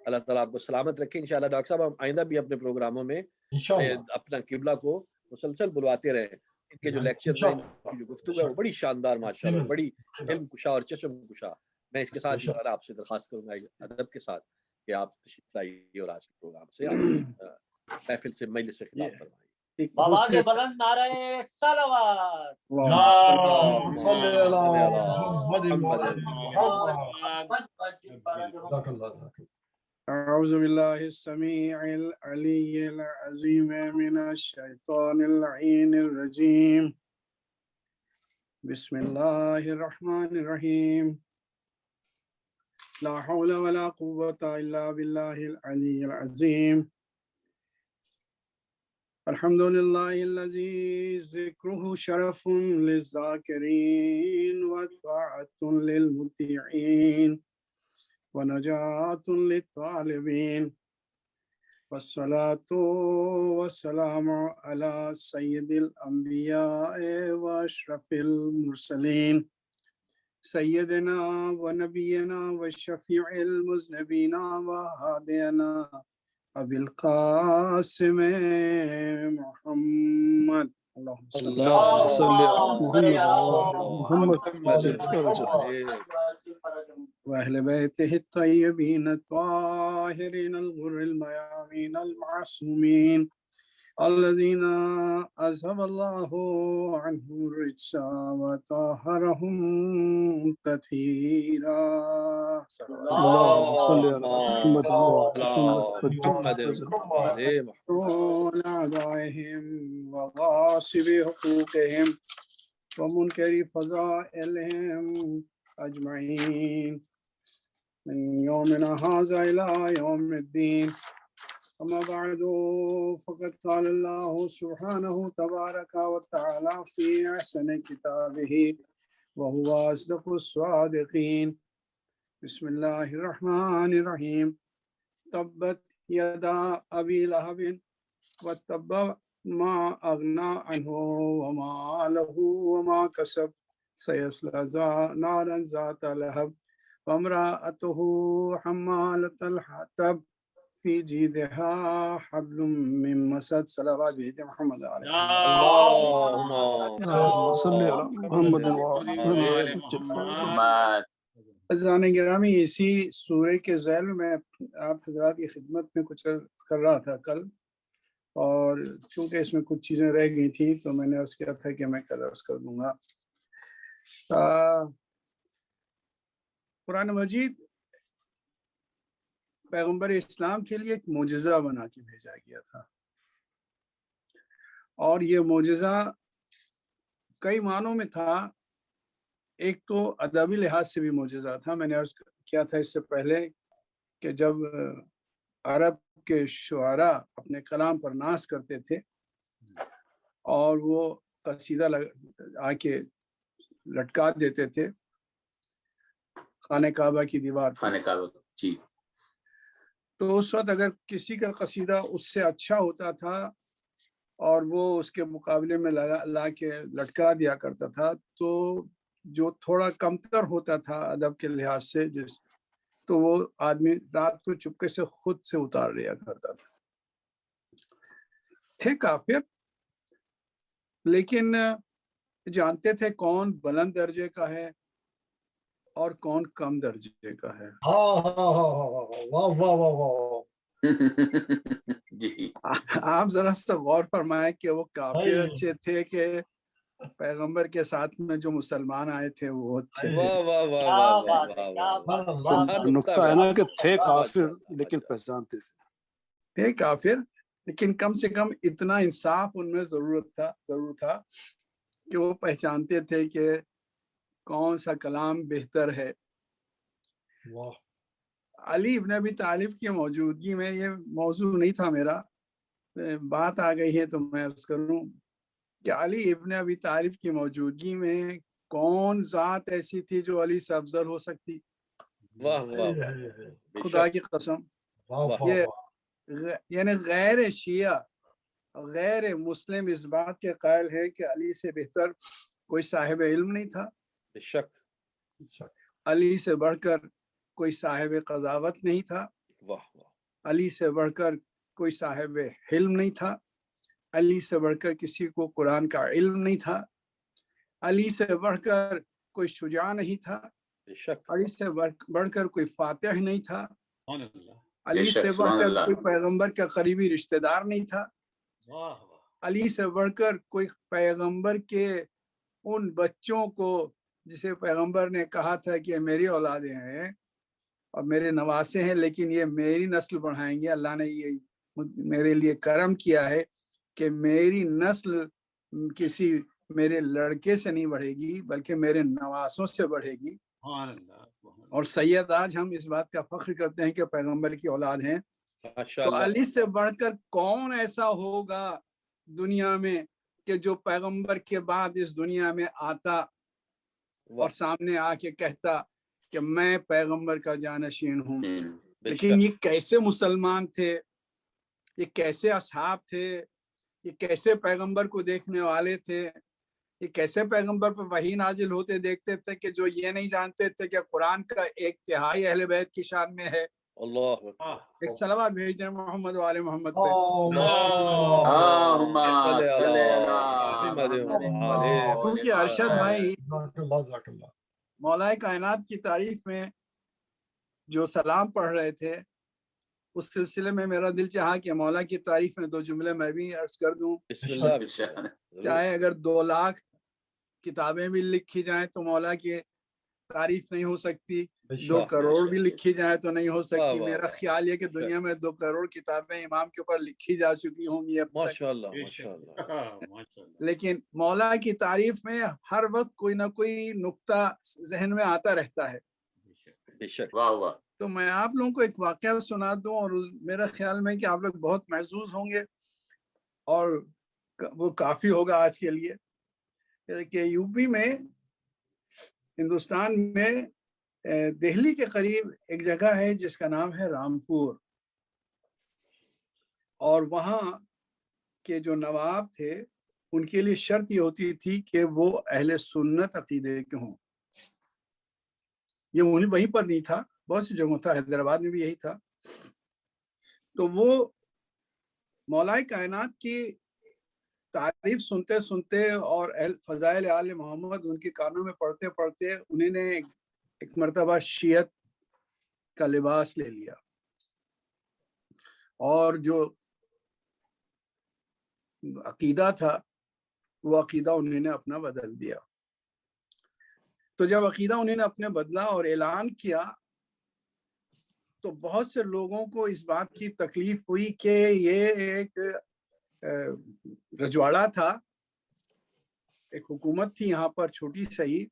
اللہ تعالیٰ آپ کو سلامت رکھے انشاءاللہ. ڈاکٹر صاحب ہم آئندہ بھی اپنے پروگراموں میں انشاءاللہ اپنا قبلہ کو مسلسل بلواتے رہیں. ان کے جو لیکچرز ہیں، ان کی جو گفتگو ہے وہ بڑی شاندار ماشاءاللہ، بڑی علم کشا اور چشم کشا. میں اس کے ساتھ جو ہے آپ سے درخواست کروں گا ادب کے ساتھ کہ آپ تشریف لائیے اور آج کے پروگرام سے آپ محفل سے مجلس سے خطاب فرمائیے. ایک بابا حسن کے بلند نعرہ صلوات. اللهم صل على محمد محمد. وعلى محمد. جزاك الله خير. أعوذ بالله السميع العلي العظيم من الشيطان اللعين الرجيم. بسم الله الرحمن الرحيم. لا حول ولا قوة إلا بالله العلي العظيم. الحمد لله الذي ذكره شرف للذاكرين وطاعة للمطيعين ونجاة للطالبين، والصلاة والسلام على سيد الأنبياء وأشرف المرسلين، سيدنا ونبينا وشفيع المذنبين وهادينا أبي القاسم محمد. اللهم صل اللهم صل على محمد وأهل بيته الطيبين الطاهرين الغر الميامين المعصومين الذين أذهب الله عنهم الرجس وطهرهم تطهيرا. اللهم صل على محمد محمد. طول أعدائهم وغاصب حقوقهم ومنكر فضائلهم أجمعين من يومنا هذا إلى يوم الدين. أما بعد، فقد قال الله سبحانه تبارك وتعالى في أحسن كتابه وهو أصدق الصادقين. بسم الله الرحمن الرحيم. تبت يدا أبي لهب وتب ما أغنى عنه وما له وما كسب سيصلى نارا ذات لهب وامرأته حمالة الحطب في جيدها حبل من مسد. صلوات بيد محمد عليه. اللهم صل على محمد وعلى محمد. عزیزان گرامی، اسی سورہ کے ذیل میں آپ حضرات کی خدمت میں کچھ کر رہا تھا کل، اور چونکہ اس میں کچھ چیزیں رہ گئی تھیں تو میں نے عرض کیا تھا کہ میں کل عرض کر دوں گا. قرآن مجید پیغمبر اسلام کے لیے ایک معجزہ بنا کے بھیجا گیا تھا، اور یہ معجزہ کئی معنوں میں تھا. ایک تو ادبی لحاظ سے بھی معجزہ تھا. میں نے عرض کیا تھا اس سے پہلے کہ جب عرب کے شعراء اپنے کلام پر ناز کرتے تھے اور وہ قصیدہ آ کے لٹکا دیتے تھے خانہ کعبہ کی دیوار پر، خانہ کعبہ جی، تو اس وقت اگر کسی کا قصیدہ اس سے اچھا ہوتا تھا اور وہ اس کے مقابلے میں لا کے لٹکا دیا کرتا تھا، تو جو تھوڑا کمتر ہوتا تھا ادب کے لحاظ سے، تو وہ آدمی رات کو چپکے سے خود سے اتار لیا کرتا تھا. تھے کافر لیکن جانتے تھے کون بلند درجے کا ہے اور کون کم درجے کا ہے. واہ واہ واہ واہ. جی آپ ذرا سا غور فرمائیں کہ وہ کافر نہیں. اچھے تھے کہ پیغمبر کے ساتھ میں جو مسلمان آئے تھے وہ اچھے تھے. واہ واہ واہ کیا واہ بات واہ ہے، واہ کیا واہ. بات ہے، اللہ. کیا بات ہے. نقطہ ہے نا کہ تھے کافر لیکن پہچانتے تھے. تھے کافر لیکن کم سے کم اتنا انصاف ان میں ضرور تھا کہ وہ پہچانتے تھے کہ کون سا کلام بہتر ہے. واہ. علی ابن ابی طالب کی موجودگی میں، یہ موضوع نہیں تھا میرا، بات آ گئی ہے تو میں عرض کروں کہ علی ابن ابی طالب کی موجودگی میں کون ذات ایسی تھی جو علی سے افضل ہو سکتی؟ واہ واہ واہ. خدا کی قسم. واہ واہ یہ واہ. یعنی غیر شیعہ غیر مسلم اس بات کے قائل ہے کہ علی سے بہتر کوئی صاحب علم نہیں تھا، بے شک. علی سے بڑھ کر کوئی صاحب قضاوت نہیں تھا، واہ واہ. علی سے بڑھ کر کوئی صاحب حلم نہیں تھا، علی سے بڑھ کر کسی کو قرآن کا علم نہیں تھا، علی سے بڑھ کر کوئی شجاع نہیں تھا، بے شک. علی سے بڑھ کر کوئی فاتح نہیں تھا، سبحان اللہ. علی بے شک، سے بڑھ سبحان کر اللہ. کوئی پیغمبر کا قریبی رشتہ دار نہیں تھا، واہ واہ. علی سے بڑھ کر کوئی پیغمبر کے ان بچوں کو جسے پیغمبر نے کہا تھا کہ میری اولادیں ہیں اور میرے نواسے ہیں لیکن یہ میری نسل بڑھائیں گے. اللہ نے یہ میرے لیے کرم کیا ہے کہ میری نسل کسی میرے لڑکے سے نہیں بڑھے گی بلکہ میرے نواسوں سے بڑھے گی. سبحان اللہ. سبحان اللہ. اور سید آج ہم اس بات کا فخر کرتے ہیں کہ پیغمبر کی اولاد ہیں. ماشاء تو اللہ. علی سے بڑھ کر کون ایسا ہوگا دنیا میں کہ جو پیغمبر کے بعد اس دنیا میں آتا اور سامنے آ کے کہتا کہ میں پیغمبر کا جانشین ہوں. بے لیکن شک. یہ کیسے مسلمان تھے، یہ کیسے اصحاب تھے، یہ کیسے پیغمبر کو دیکھنے والے تھے، یہ کیسے پیغمبر پر وحی نازل ہوتے دیکھتے تھے کہ جو یہ نہیں جانتے تھے کہ قرآن کا 1/3 اہل بیت کی شان میں ہے. اللہ. ایک صلوات بھیج دیں محمد و آل محمد پہ. اللہم صلی علی محمد محمد. کیونکہ ارشد بھائی جزاک اللہ. مولا کائنات کی تعریف میں جو سلام پڑھ رہے تھے اس سلسلے میں میرا دل چاہا کہ مولا کی تعریف میں 2 جملے میں بھی عرض کر دوں. بسم اللہ. چاہے اگر 2 لاکھ کتابیں بھی لکھی جائیں تو مولا کی تعریف نہیں ہو سکتی، 2 کروڑ بھی لکھی جائیں تو نہیں ہو سکتی. میرا خیال یہ کہ دنیا میں 2 کروڑ کتابیں امام کے اوپر لکھی جا چکی ہوں گی اب تک. ماشاء اللہ. ماشاء اللہ. لیکن مولا کی تعریف میں ہر وقت کوئی نہ کوئی نقطہ ذہن میں آتا رہتا ہے. بے شک. واہ واہ. تو میں آپ لوگوں کو ایک واقعہ سنا دوں اور میرا خیال میں کہ آپ لوگ بہت محظوظ ہوں گے اور وہ کافی ہوگا آج کے لیے. کہ یو پی میں، ہندوستان میں، دہلی کے قریب ایک جگہ ہے جس کا نام ہے رامپور، اور وہاں کے جو نواب تھے ان کے لیے شرط یہ ہوتی تھی کہ وہ اہل سنت عقیدے کے ہوں. یہ وہیں پر نہیں تھا، بہت سی جگہوں تھا، حیدرآباد میں بھی یہی تھا. تو وہ مولا کائنات کی تعریف سنتے سنتے اور فضائل آل محمد ان کے کانوں میں پڑھتے پڑھتے انہیں نے ایک مرتبہ شیعت کا لباس لے لیا اور جو عقیدہ تھا وہ عقیدہ انہوں نے اپنا بدل دیا. تو جب عقیدہ انہوں نے اپنے بدلا اور اعلان کیا تو بہت سے لوگوں کو اس بات کی تکلیف ہوئی کہ یہ ایک رجواڑا تھا، ایک حکومت تھی یہاں پر چھوٹی سی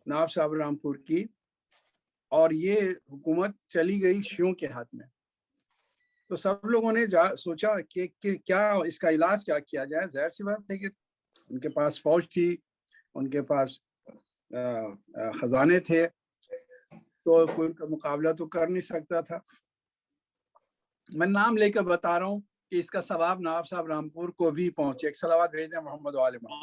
نواب صاحب رامپور کی، اور یہ حکومت چلی گئی شیعوں کے ہاتھ میں. تو سب لوگوں نے سوچا کہ کیا اس کا علاج کیا کیا جائے. ظاہر سی بات ہے کہ ان کے پاس فوج تھی، ان کے پاس خزانے تھے، تو کوئی کا مقابلہ تو کر نہیں سکتا تھا. میں نام لے کر بتا رہا ہوں کہ اس کا ثواب نواب صاحب رامپور کو بھی پہنچے. ایک صلوات بھیج دیں محمد و آل محمد.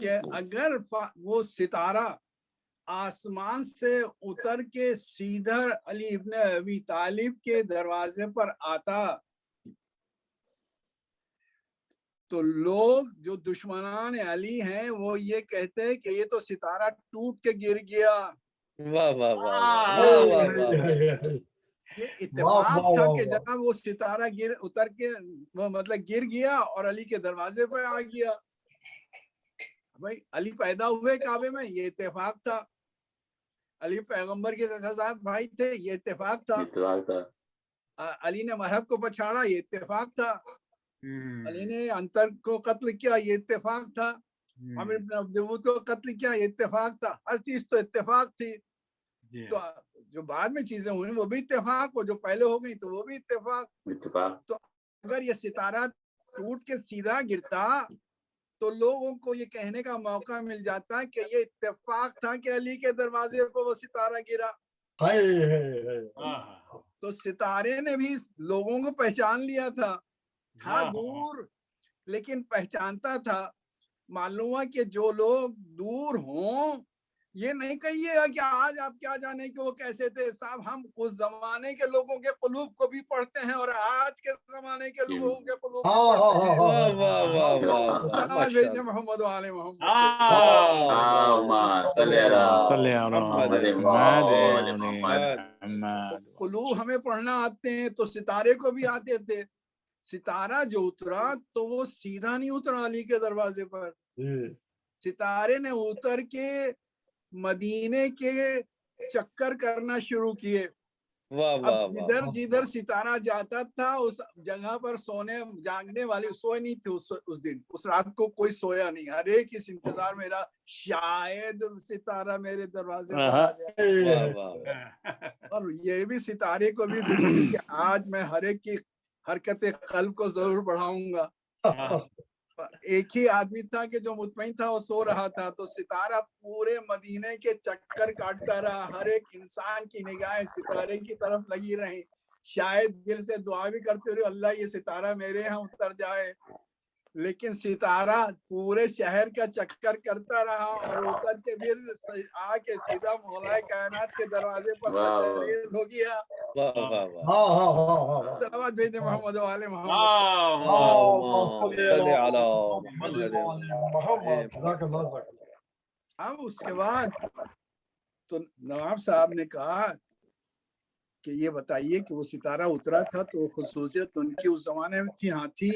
کہ اگر وہ ستارہ آسمان سے اتر کے سیدھا علی ابن ابی طالب کے دروازے پر آتا تو لوگ جو دشمنان علی ہیں وہ یہ کہتے ہیں کہ یہ تو ستارہ ٹوٹ کے گر گیا. واہ واہ واہ واہ واہ واہ. یہ اتفاق تھا کہ جناب وہ ستارہ اتر کے وہ مطلب گر گیا اور علی کے دروازے پہ آ گیا. بھائی علی پیدا ہوئے کعبے میں، یہ اتفاق تھا. علی پیغمبر کے ساتھ بھائی تھے، یہ اتفاق تھا. علی نے مرحب کو پچھاڑا، یہ اتفاق تھا. علی نے انتر کو قتل کیا، یہ اتفاق تھا. عمر بن عبدود کو قتل کیا، یہ اتفاق تھا. ہر چیز تو اتفاق تھی. تو جو بعد میں چیزیں ہوئی وہ بھی اتفاق، اور جو پہلے ہو گئی تو وہ بھی اتفاق. تو اگر یہ ستارہ ٹوٹ کے سیدھا گرتا تو لوگوں کو یہ کہنے کا موقع مل جاتا کہ یہ اتفاق تھا کہ علی کے دروازے پہ وہ ستارہ گرا. تو ستارے نے بھی لوگوں کو پہچان لیا تھا دور، لیکن پہچانتا تھا. معلوم ہے کہ جو لوگ دور ہوں یہ نہیں کہیے کہ آج آپ کیا جانے کہ وہ کیسے تھے. صاحب ہم اس زمانے کے لوگوں کے قلوب کو بھی پڑھتے ہیں اور آج کے زمانے کے لوگوں کے قلوب کو پڑھتے ہیں. محمد وعلی محمد. قلوب ہمیں پڑھنا آتے ہیں تو ستارے کو بھی آتے تھے. ستارہ جو اترا تو وہ سیدھا نہیں اترا علی کے دروازے پر. ستارے نے اتر کے مدینے کے چکر کرنا شروع کیے. اب جدھر ستارہ جاتا تھا اس جگہ پر سونے جاگنے والی سوئے نہیں تھی. اس دن اس رات کو کوئی سویا نہیں. ہر ایک اس انتظار میرا شاید ستارہ میرے دروازے پر آ جائے. اور یہ بھی ستارے کو بھی کہ آج میں ہر ایک کی حرکت قلب کو ضرور بڑھاؤں گا. ایک ہی آدمی تھا کہ جو مطمئن تھا، وہ سو رہا تھا. تو ستارہ پورے مدینے کے چکر کاٹتا رہا. ہر ایک انسان کی نگاہیں ستارے کی طرف لگی رہی. شاید دل سے دعا بھی کرتے ہوئے اللہ یہ ستارہ میرے یہاں اتر جائے. لیکن ستارہ پورے شہر کا چکر کرتا رہا اور اتر کے پھر آ کے سیدھا مولا کائنات کے دروازے پر سجدہ ہو گیا. صلوات بھیجے محمد وعلی محمد. اب اس کے بعد تو نواب صاحب نے کہا کہ یہ بتائیے کہ وہ ستارہ اترا تھا تو خصوصیت ان کی اس زمانے میں تھی. ہاں تھی.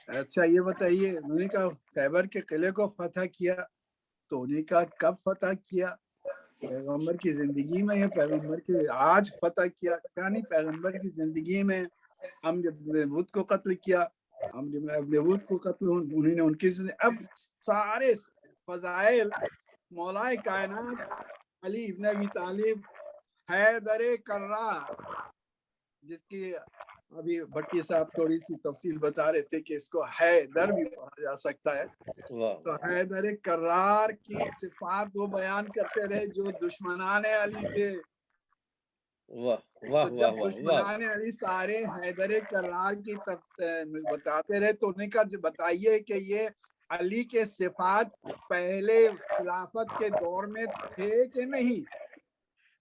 اچھا یہ بتائیے، انہیں کا خیبر کے قلعے کو فتح کیا تو انہیں کا کب فتح کیا؟ پیغمبر کی زندگی میں یا پیغمبر کے آج فتح کیا؟ کیا نہیں، پیغمبر کی زندگی میں عمرو بن ود کو قتل کیا. عمرو بن ود کو قتل انہوں نے ان کی اب سارے فضائل مولا کائنات علی ابن ابی طالب حیدر کرار، جس کی ابھی بھٹی صاحب تھوڑی سی تفصیل بتا رہے تھے کہ اس کو حیدر بھی پڑھا جا سکتا ہے. تو حیدر کرار کی صفات وہ بیان کرتے رہے جو دشمنان علی تھے. تو جب دشمنان علی سارے حیدر کرار کی بتاتے رہے تو انہیں کا بتائیے کہ یہ علی کے صفات پہلے خلافت کے دور میں تھے کہ نہیں؟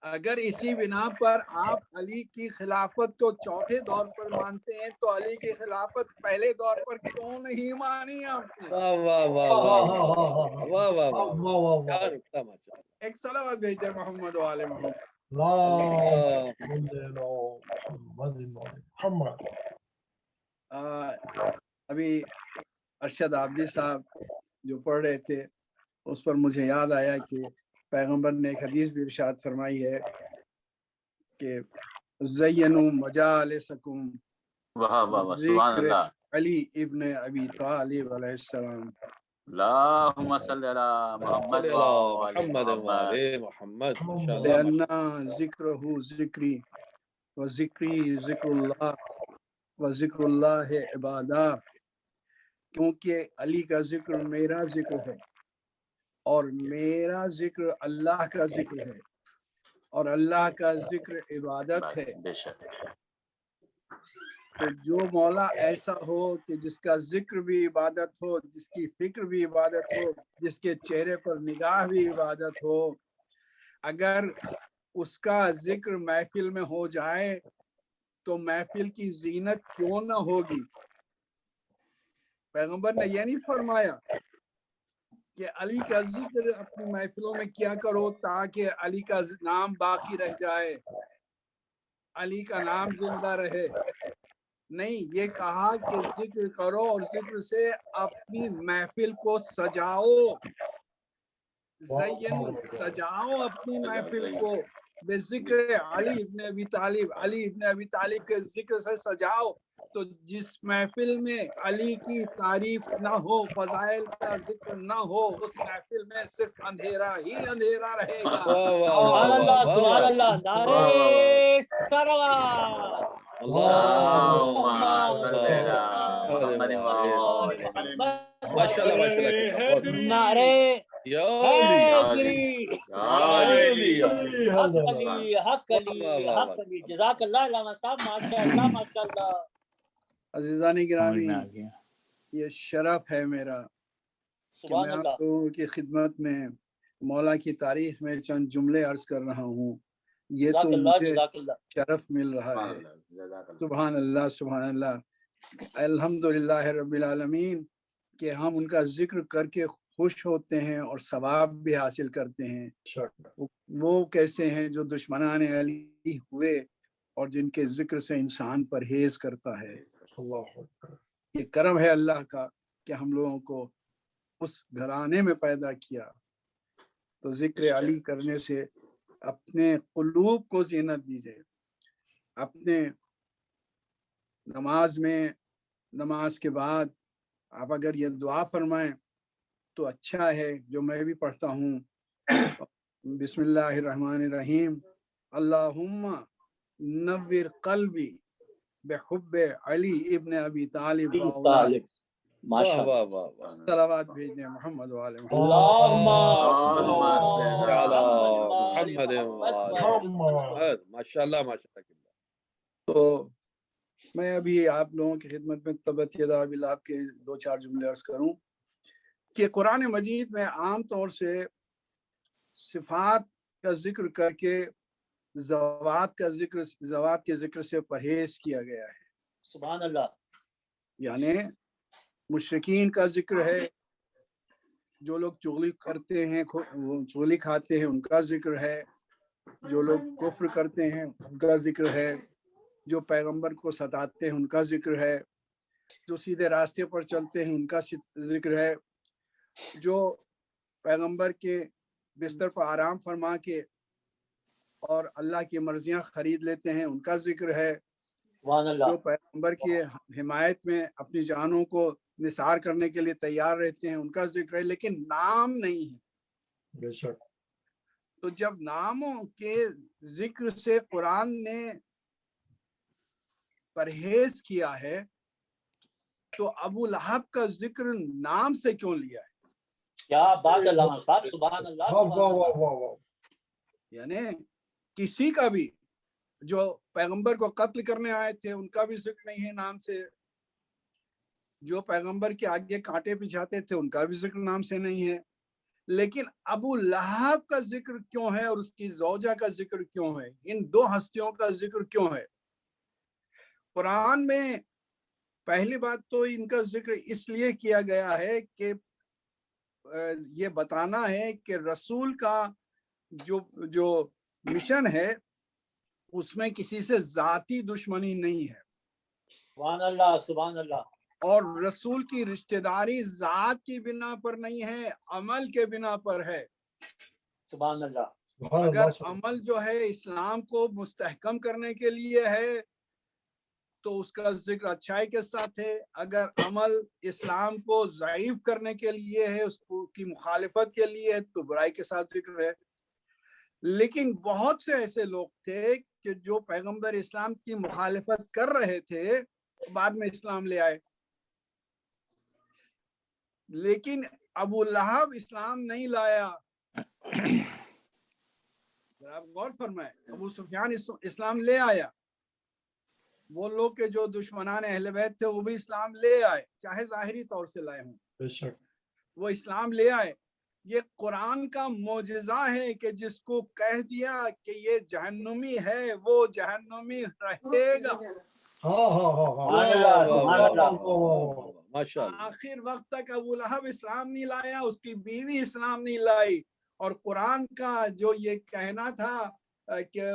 اگر اسی بنا پر آپ علی کی خلافت کو چوتھے دور پر مانتے ہیں تو علی کی خلافت پہلے دور پر کیوں نہیں مانی آپ نے؟ ایک صلوات بھیجتے محمد وعلی محمد. ابھی ارشد عابدی صاحب جو پڑھ رہے تھے اس پر مجھے یاد آیا کہ پیغمبر نے ایک حدیث بھی ارشاد فرمائی ہے کہ زینوا مجالسکم ذکر علی ابن ابی طالب علیہ السلام. اللہم صلی علی محمد وعلی محمد لأن ذکرہ ذکری وذکری ذکر اللہ وذکر اللہ عبادہ، کیونکہ علی کا ذکر میرا ذکر ہے اور میرا ذکر اللہ کا ذکر ہے اور اللہ کا ذکر عبادت ہے. تو جو مولا ایسا ہو کہ جس کا ذکر بھی عبادت ہو، جس کی فکر بھی عبادت ہو، جس کے چہرے پر نگاہ بھی عبادت ہو، اگر اس کا ذکر محفل میں ہو جائے تو محفل کی زینت کیوں نہ ہوگی؟ پیغمبر نے یہ نہیں فرمایا کہ علی کا ذکر اپنی محفلوں میں کیا کرو تاکہ علی کا نام باقی رہ جائے، علی کا نام زندہ رہے؟ نہیں، یہ کہا کہ ذکر کرو اور ذکر سے اپنی محفل کو سجاؤ، زینو، سجاؤ اپنی محفل کو بے ذکر علی ابن ابی طالب، علی ابن ابی طالب کے ذکر سے سجاؤ۔ تو جس محفل میں علی کی تعریف نہ ہو، فضائل کا ذکر نہ ہو، اس محفل میں صرف اندھیرا ہی اندھیرا رہے گا۔ سبحان اللہ سبحان اللہ، نعرے صلوات، ماشاءاللہ ماشاءاللہ، نعرے یا حیدری، علی، حق علی حق علی حق علی، جزاک اللہ علامہ صاحب، ماشاء اللہ ماشاء اللہ۔ عزیزان گرامی، یہ شرف ہے میرا کہ سبحان میں آپ اللہ، لوگوں کی خدمت میں مولا کی تعریف میں چند جملے عرض کر رہا ہوں۔ یہ تو جزاک اللہ مجھے جزاک اللہ۔ شرف مل رہا ہے۔ سبحان اللہ سبحان اللہ، الحمدللہ رب العالمین کہ ہم ان کا ذکر کر کے خوش ہوتے ہیں اور ثواب بھی حاصل کرتے ہیں۔ وہ کیسے ہیں جو دشمنان علی ہوئے اور جن کے ذکر سے انسان پرہیز کرتا ہے۔ یہ کرم ہے اللہ کا کہ ہم لوگوں کو اس گھرانے میں پیدا کیا۔ تو ذکر علی کرنے سے اپنے قلوب کو زینت دیجئے، اپنے نماز میں، نماز کے بعد آپ اگر یہ دعا فرمائیں تو اچھا ہے، جو میں بھی پڑھتا ہوں، بسم اللہ الرحمن الرحیم، اللہم نور قلبی بحب علی ابن ابی طالب و اولاد۔ ماشاء واہ اللہ، واہ واہ واہ، صلوات بھیج دیں محمد وعلی محمد۔ اللہم محمد محمد، ماشاءاللہ ماشاءاللہ۔ تو میں ابھی آپ لوگوں کی خدمت میں تبت یدا باللہ کے دو چار جملے عرض کروں کہ قرآن مجید میں عام طور سے صفات کا ذکر کر کے ذوات کے ذکر سے پرہیز کیا گیا ہے۔ سبحان اللہ، یعنی مشرکین کا ذکر ہے، جو لوگ چغلی کرتے ہیں، چغلی کھاتے ہیں، ان کا ذکر ہے، جو لوگ کفر کرتے ہیں ان کا ذکر ہے، جو پیغمبر کو ستاتے ہیں ان کا ذکر ہے، جو سیدھے راستے پر چلتے ہیں ان کا ذکر ہے، جو پیغمبر کے بستر پر آرام فرما کے اور اللہ کی مرضیاں خرید لیتے ہیں ان کا ذکر ہے، سبحان اللہ، جو پیغمبر کی حمایت میں اپنی جانوں کو نثار کرنے کے لیے تیار رہتے ہیں ان کا ذکر ہے، لیکن نام نہیں ہے۔ بے شک۔ تو جب ناموں کے ذکر سے قرآن نے پرہیز کیا ہے تو ابو لہب کا ذکر نام سے کیوں لیا ہے؟ کیا بات علامہ صاحب، سبحان اللہ سبحان اللہ۔ یعنی کسی کا بھی جو پیغمبر کو قتل کرنے آئے تھے ان کا بھی ذکر نہیں ہے نام سے، جو پیغمبر کے آگے کانٹے پچھاتے تھے ان کا بھی ذکر نام سے نہیں ہے، لیکن ابو لہب کا ذکر کیوں ہے اور اس کی زوجہ کا ذکر کیوں ہے؟ ان دو ہستیوں کا ذکر کیوں ہے قرآن میں؟ پہلی بات تو ان کا ذکر اس لیے کیا گیا ہے کہ یہ بتانا ہے کہ رسول کا جو مشن ہے اس میں کسی سے ذاتی دشمنی نہیں ہے، سبحان اللہ سبحان اللہ، اور رسول کی رشتہ داری ذات کی بنا پر نہیں ہے، عمل کے بنا پر ہے۔ سبحان اللہ، اگر عمل جو ہے اسلام کو مستحکم کرنے کے لیے ہے تو اس کا ذکر اچھائی کے ساتھ ہے، اگر عمل اسلام کو ضعیف کرنے کے لیے ہے، اس کی مخالفت کے لیے ہے تو برائی کے ساتھ ذکر ہے۔ لیکن بہت سے ایسے لوگ تھے کہ جو پیغمبر اسلام کی مخالفت کر رہے تھے، بعد میں اسلام لے آئے، لیکن ابو لہب اسلام نہیں لایا۔ آپ غور فرمائیں، ابو سفیان اسلام لے آیا، وہ لوگ کے جو دشمنان اہل بیت تھے وہ بھی اسلام لے آئے، چاہے ظاہری طور سے لائے ہوں، بے شک وہ اسلام لے آئے۔ یہ قرآن کا معجزہ ہے کہ جس کو کہہ دیا کہ یہ جہنمی ہے وہ جہنمی رہے گا، ہاں ہاں ہاں ہاں سبحان اللہ سبحان اللہ ماشاء اللہ۔ آخر وقت تک ابو لہب اسلام نہیں لایا، اس کی بیوی اسلام نہیں لائی، اور قرآن کا جو یہ کہنا تھا کہ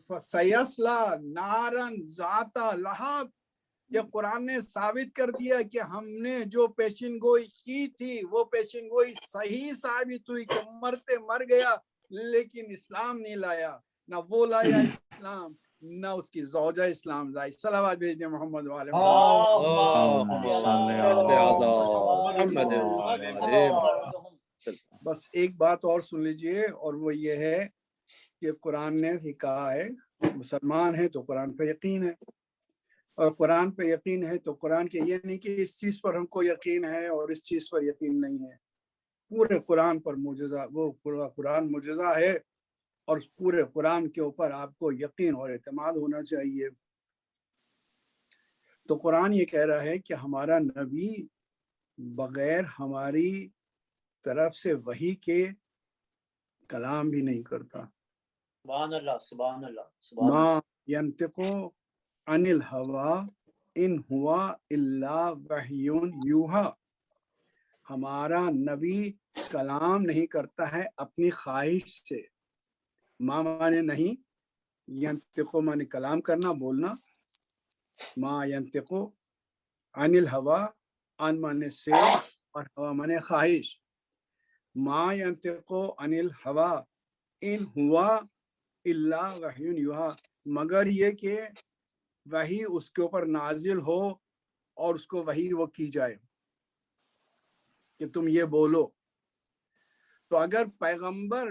فَسَيَصْلَى نَارًا ذَاتَ لَهَبٍ، یہ قرآن نے ثابت کر دیا کہ ہم نے جو پیشن گوئی کی تھی وہ پیشن گوئی صحیح ثابت ہوئی کہ مرتے مر گیا، لیکن اسلام نہیں لایا، نہ وہ لایا اسلام نہ اس کی زوجہ اسلام لائی۔ صلوات بھیجیں محمد والے بس ایک بات اور سن لیجئے، اور وہ یہ ہے کہ قرآن نے ہی کہا ہے مسلمان ہے تو قرآن پہ یقین ہے، اور قرآن پہ یقین ہے تو قرآن کے یہ نہیں کہ اس چیز پر ہم کو یقین ہے اور اس چیز پر یقین نہیں ہے، پورے قرآن پر معجزہ، وہ پورا قرآن معجزہ ہے، اور پورے قرآن کے اوپر آپ کو یقین اور اعتماد ہونا چاہیے۔ تو قرآن یہ کہہ رہا ہے کہ ہمارا نبی بغیر ہماری طرف سے وحی کے کلام بھی نہیں کرتا۔ سبحان اللہ سبحان اللہ سبحان اللہ۔ ما ینطق عن الہوا ان ہوا الا وحی یوحی، ہمارا نبی کلام نہیں کرتا ہے اپنی خواہش سے۔ ما مانے نہیں، ینطق مانے کلام کرنا، بولنا، ما ینطق عن الہوا، عن مانے سے اور ہوا مانے خواہش، ما ینطق عن الہوا ان ہوا الا وحی یوحی، مگر یہ کہ وحی اس کے اوپر نازل ہو اور اس کو وحی وہ کی جائے کہ تم یہ بولو۔ تو اگر پیغمبر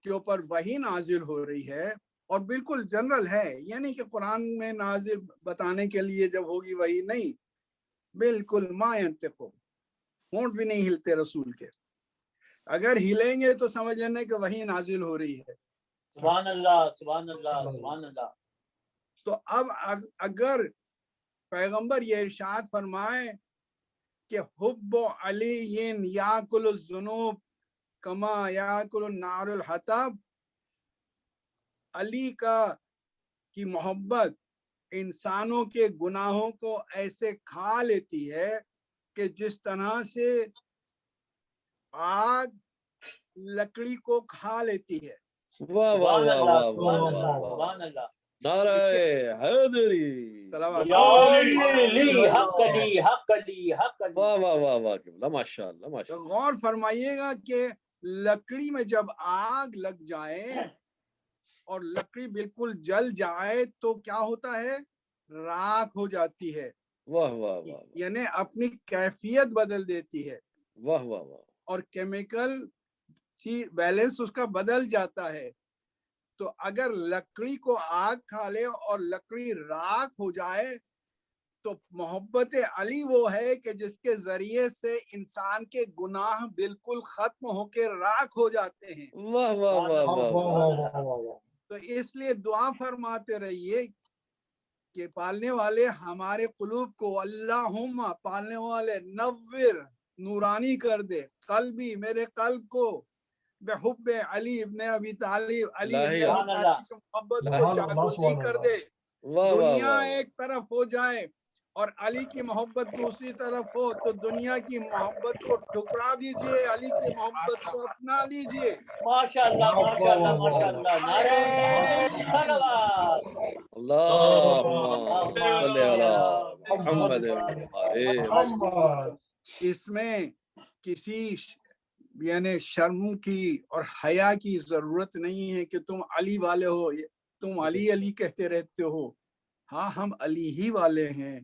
کے اوپر وحی نازل ہو رہی ہے اور بالکل جنرل ہے، یعنی کہ قرآن میں نازل بتانے کے لیے جب ہوگی وحی نہیں، بالکل ما ینطق، ہونٹ بھی نہیں ہلتے رسول کے، اگر ہلیں گے تو سمجھ لینا کہ وحی نازل ہو رہی ہے۔ سبحان اللہ سبحان اللہ سبحان اللہ۔ تو اب اگر پیغمبر یہ ارشاد فرمائے کہ حب علی یاکل الذنوب کما یاکل النار الحطب، علی کی محبت انسانوں کے گناہوں کو ایسے کھا لیتی ہے کہ جس طرح سے آگ لکڑی کو کھا لیتی ہے۔ واہ واہ سبحان واہ اللہ واہ سبحان واہ اللہ واہ، سبحان اللہ۔ نعرہ حیدری، صلوات یا علی حق علی حق علی حق علی۔ واہ واہ واہ واہ قبلہ، ماشاء اللہ ماشاء تو اللہ۔ غور فرمائیے گا کہ لکڑی میں جب آگ لگ جائے اور لکڑی بالکل جل جائے تو کیا ہوتا ہے؟ راکھ ہو جاتی ہے، واہ واہ واہ یعنی اپنی کیفیت بدل دیتی ہے، واہ واہ واہ۔ اور کیمیکل بیلنس اس کا بدل جاتا ہے۔ تو اگر لکڑی کو آگ کھا لے اور لکڑی راکھ ہو جائے تو محبت علی وہ ہے کہ جس کے ذریعے سے انسان کے گناہ بالکل ختم ہو کے راکھ ہو جاتے ہیں۔ واہ واہ واہ واہ واہ۔ تو اس لیے دعا فرماتے رہیے کہ پالنے والے ہمارے قلوب کو، اللہم پالنے والے نور، نورانی کر دے قلبی، میرے قلب کو، بحب علی ابن ابی طالب، علی ابن ابی طالب کی محبت کو جاگوزی کر دے۔ دنیا ایک طرف ہو جائے اور علی کی محبت دوسری طرف ہو تو دنیا کی محبت کو ٹھکرا دیجئے، علی کی محبت کو اپنا لیجئے۔ ماشاء اللہ ماشاء اللہ ماشاء اللہ۔ نعرہ صلوات۔ اللہم صلی علی محمد اس میں کسی یعنی شرم کی اور حیا کی ضرورت نہیں ہے کہ تم علی والے ہو، تم علی علی کہتے رہتے ہو۔ ہاں ہم علی ہی والے ہیں،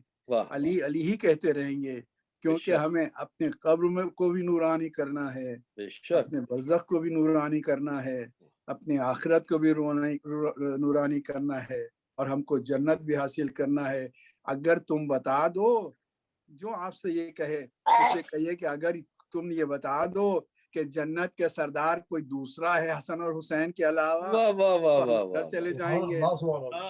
علی علی ہی کہتے رہیں گے، کیونکہ ہمیں اپنے قبر میں کو بھی نورانی کرنا ہے، اپنے برزخ کو بھی نورانی کرنا ہے، اپنے آخرت کو بھی نورانی کرنا ہے، اور ہم کو جنت بھی حاصل کرنا ہے۔ اگر تم بتا دو، جو آپ سے یہ کہے اسے کہیے کہ اگر تم یہ بتا دو کہ جنت کے سردار کوئی دوسرا ہے حسن اور حسین کے علاوہ واہ واہ واہ تو واہ ہم ادھر واہ چلے جائیں گے،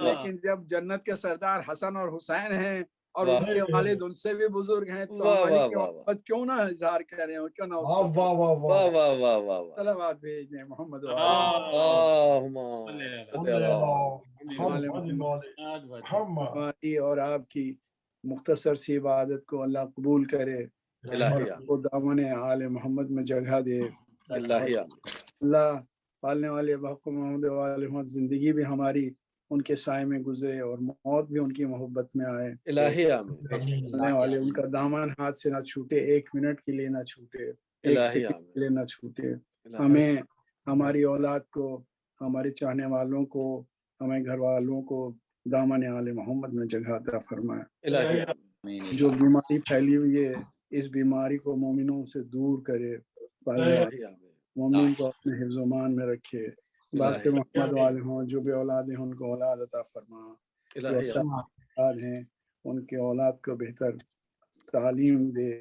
لیکن جب جنت کے سردار حسن اور حسین ہیں اور ان کے والد ان سے بھی بزرگ ہیں تو واہ ہماری واہ کی واہ محبت کیوں نہ اظہار کریں اور کیوں نہ اس واہ کو واہ واہ واہ واہ واہ واہ واہ صلوات بھیجیں محمد اللہم صلی ہماری اور آپ کی مختصر سی عبادت کو اللہ قبول کرے، الہیہ وہ دامن آل محمد میں جگہ دے، الہیہ اللہ پالنے والے بحق محمد وآل محمد زندگی بھی ہماری ان کے سائے میں گزرے اور موت بھی ان کی محبت میں آئے، الہیہ پالنے والے ان کا دامن ہاتھ سے نہ چھوٹے، ایک منٹ کے لیے نہ چھوٹے، ایک الہیہ سیکنڈ کے لیے نہ چھوٹے، ہمیں ہماری اولاد کو، ہمارے چاہنے والوں کو، ہمیں گھر والوں کو دامن آل محمد میں جگہ عطا فرمائے، الہیہ جو بیماری پھیلی ہوئی ہے اس بیماری کو مومنوں سے دور کرے، الہیہ مومن کو اپنے حفظ و امان میں رکھے، باقی محمد والے ہوں جو بے اولاد ہیں ان کو اولاد عطا فرما، جو الہیہ اولاد ہیں ان کے اولاد کو بہتر تعلیم دے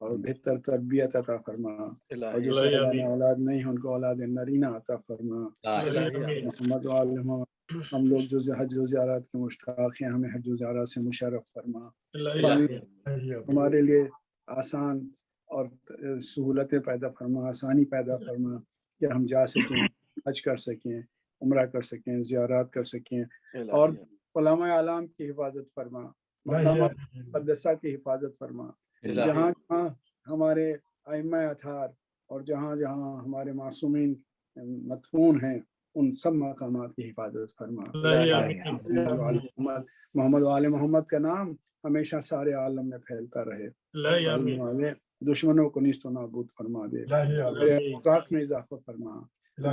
اور بہتر تربیت عطا فرما، اور جو صاحبان اولاد نہیں ہیں ان کو اولاد نرینہ عطا فرما، محمد والے ہوں ہم لوگ جو حج و زیارات کے مشتاق ہیں ہمیں حج و زیارات سے مشرف فرما، ہمارے لیے آسان اور سہولتیں پیدا فرما، آسانی پیدا فرما کہ ہم جا سکیں، حج کر سکیں، عمرہ کر سکیں، زیارات کر سکیں، اور علماء اعلام کی حفاظت فرما، مقامات مقدسہ کی حفاظت فرما، جہاں جہاں ہمارے ائمہ اطہار اور جہاں جہاں ہمارے معصومین مدفون ہیں ان سب مقامات کی حفاظت فرما، محمد وآل محمد کا نام ہمیشہ سارے عالم میں پھیلتا رہے، دشمنوں کو نیست و نابود فرما دے، طاقت میں اضافہ فرما،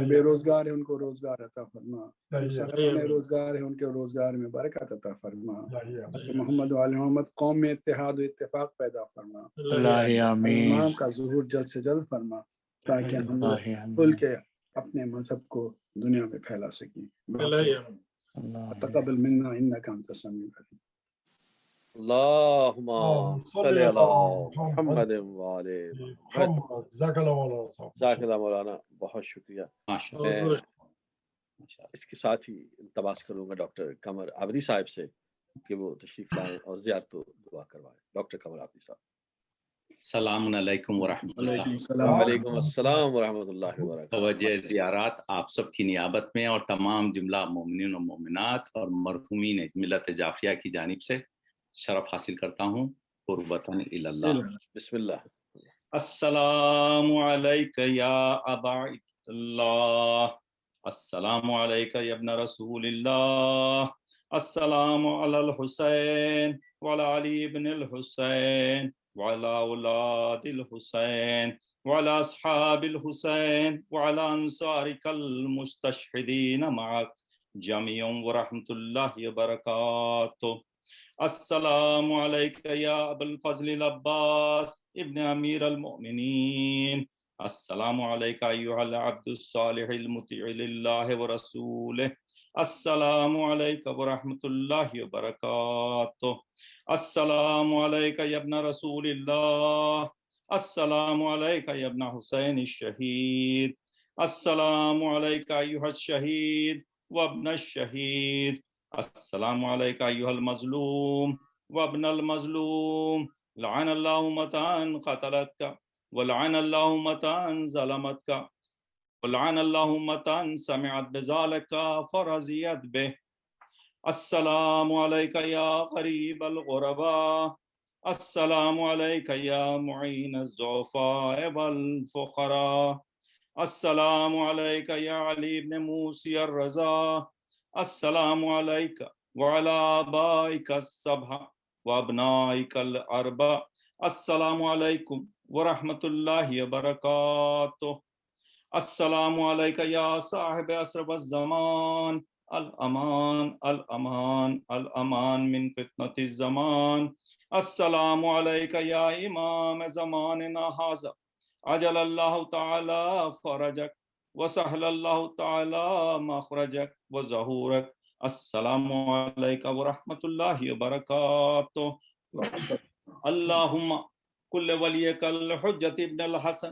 بے روزگار ہے ان کو روزگار عطا فرما، میں روزگار ہے ان کے روزگار میں برکت عطا فرما، محمد وآل محمد قوم میں اتحاد و اتفاق پیدا فرما، امام کا ظہور جلد سے جلد فرما تاکہ ہم کھل کے اپنے مذہب کو دنیا میں پھیلا سکیں، تقبل منا انک انت السمیع العلیم۔ اللہم صلی علی محمد وآل محمد۔ جزاک اللہ مولانا، جزاک اللہ مولانا، بہت شکریہ۔ اس کے ساتھ ہی التماس کروں گا ڈاکٹر قمر عابدی صاحب سے کہ وہ تشریف لائیں اور زیارت و دعا کروائیں۔ ڈاکٹر قمر عابدی صاحب۔ السلام علیکم ورحمۃ اللہ۔ وعلیکم السلام ورحمۃ اللہ وبرکاتہ۔ توجہ زیارات آپ سب کی نیابت میں اور تمام جملہ مومنین و مومنات اور مرحومین ملت جعفریہ کی جانب سے شرف حاصل کرتا ہوں، قربتاً الی اللہ۔ بسم اللہ۔ السلام علیک یا ابا اللہ، السلام علیک یا ابن رسول اللہ، السلام علی الحسین وعلی علی ابن الحسین وعلی اولاد الحسین وعلی اصحاب الحسین وعلی انصارک المستشہدین معک جميعا ورحمۃ اللہ وبرکاتہ۔ السلام علیک یا ابا الفضل العباس ابن امیر المؤمنین، السلام علیک ایھا العبد الصالح المطیع للہ ورسولہ، السلام علیک ورحمۃ اللہ وبرکاتہ۔ السلام علیک یا ابن رسول اللہ، السلام علیک یا ابن حسین الشہید، السلام علیک ایھا الشہید وابن الشہید، السلام علیک ایھا المظلوم وابن المظلوم، لعن اللہ متى قتلتک ولعن اللہ متى ظلمتک ولعن اللہ متى سمعت بذلک فرضیت به۔ السلام علیک یا قریب الغرباء، السلام علیک یا معین الضعفاء والفقراء، السلام علیک یا علی بن موسی الرضا، السلام علیک وعلی آبائک السبع وابنائک الاربع، السلام علیکم ورحمۃ اللہ وبرکاتہ۔ السلام علیک یا صاحب عصر الزمان، الامان الامان الامان من فتنة الزمان، السلام علیک یا امام زماننا ھذا، عجل اللہ تعالی فرجک وسهل اللہ تعالی مخرجک وظہورک، السلام علیک ورحمۃ اللہ وبرکاتہ۔ اللہم کل ولیک الحجۃ ابن الحسن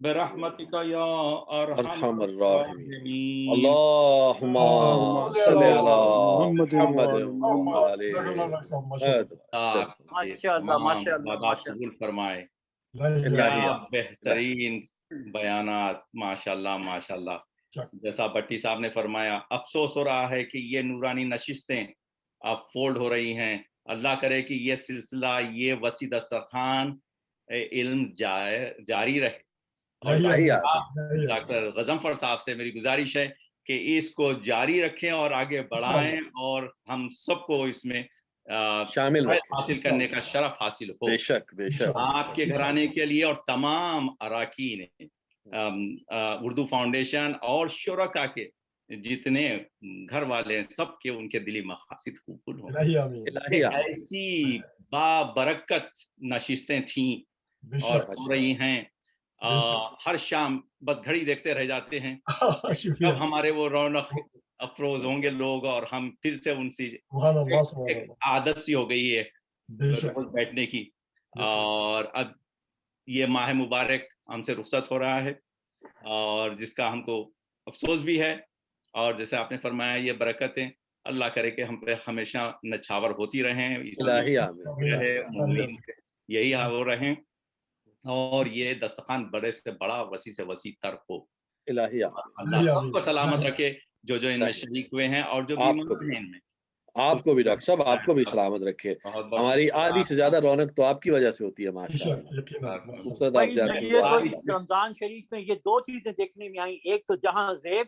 برحمتك يا ارحم الراحمين اللهم صل على محمد وعلى ماشاءاللہ ماشاءاللہ بات قبول فرمائے. اللہ بہترین بیانات، ماشاءاللہ ماشاءاللہ. جیسا بٹی صاحب نے فرمایا، افسوس ہو رہا ہے کہ یہ نورانی نشستیں اب فولڈ ہو رہی ہیں. اللہ کرے کہ یہ سلسلہ، یہ وسیع دسترخوان علم جاری رہے. اور ڈاکٹر غضنفر صاحب سے میری گزارش ہے کہ اس کو جاری رکھیں اور آگے بڑھائیں، اور ہم سب کو اس میں شامل حاصل کرنے کا شرف حاصل ہو. بے شک بے شک. آپ کے گھرانے کے لیے اور تمام اراکین اردو فاؤنڈیشن اور شرکا کے جتنے گھر والے ہیں، سب کے ان کے دلی مقاصد قبول ہوں. ایسی بابرکت نشستیں تھیں اور ہو رہی ہیں. ہر شام بس گھڑی دیکھتے رہ جاتے ہیں کب ہمارے وہ رونق افروز ہوں گے لوگ، اور ہم پھر سے ان سے ایک عادت سی ہو گئی ہے بیٹھنے کی. اور اب یہ ماہ مبارک ہم سے رخصت ہو رہا ہے، اور جس کا ہم کو افسوس بھی ہے. اور جیسے آپ نے فرمایا، یہ برکتیں اللہ کرے کہ ہم پہ ہمیشہ نچھاور ہوتی رہیں، یہی ہو رہیں، اور یہ دسترخوان بڑے سے بڑا، وسیع سے وسیع تر ہو. اللہ سب کو سلامت رکھے جو ان میں شریک ہوئے ہیں، اور جو بیمار ہیں ان میں. آپ کو بھی ڈاکٹر صاحب، آپ کو بھی سلامت رکھے. ہماری آدھی سے زیادہ رونق تو آپ کی وجہ سے ہوتی ہے ماشاءاللہ. رمضان شریف میں یہ دو چیزیں دیکھنے میں آئیں، ایک تو جہاں زیب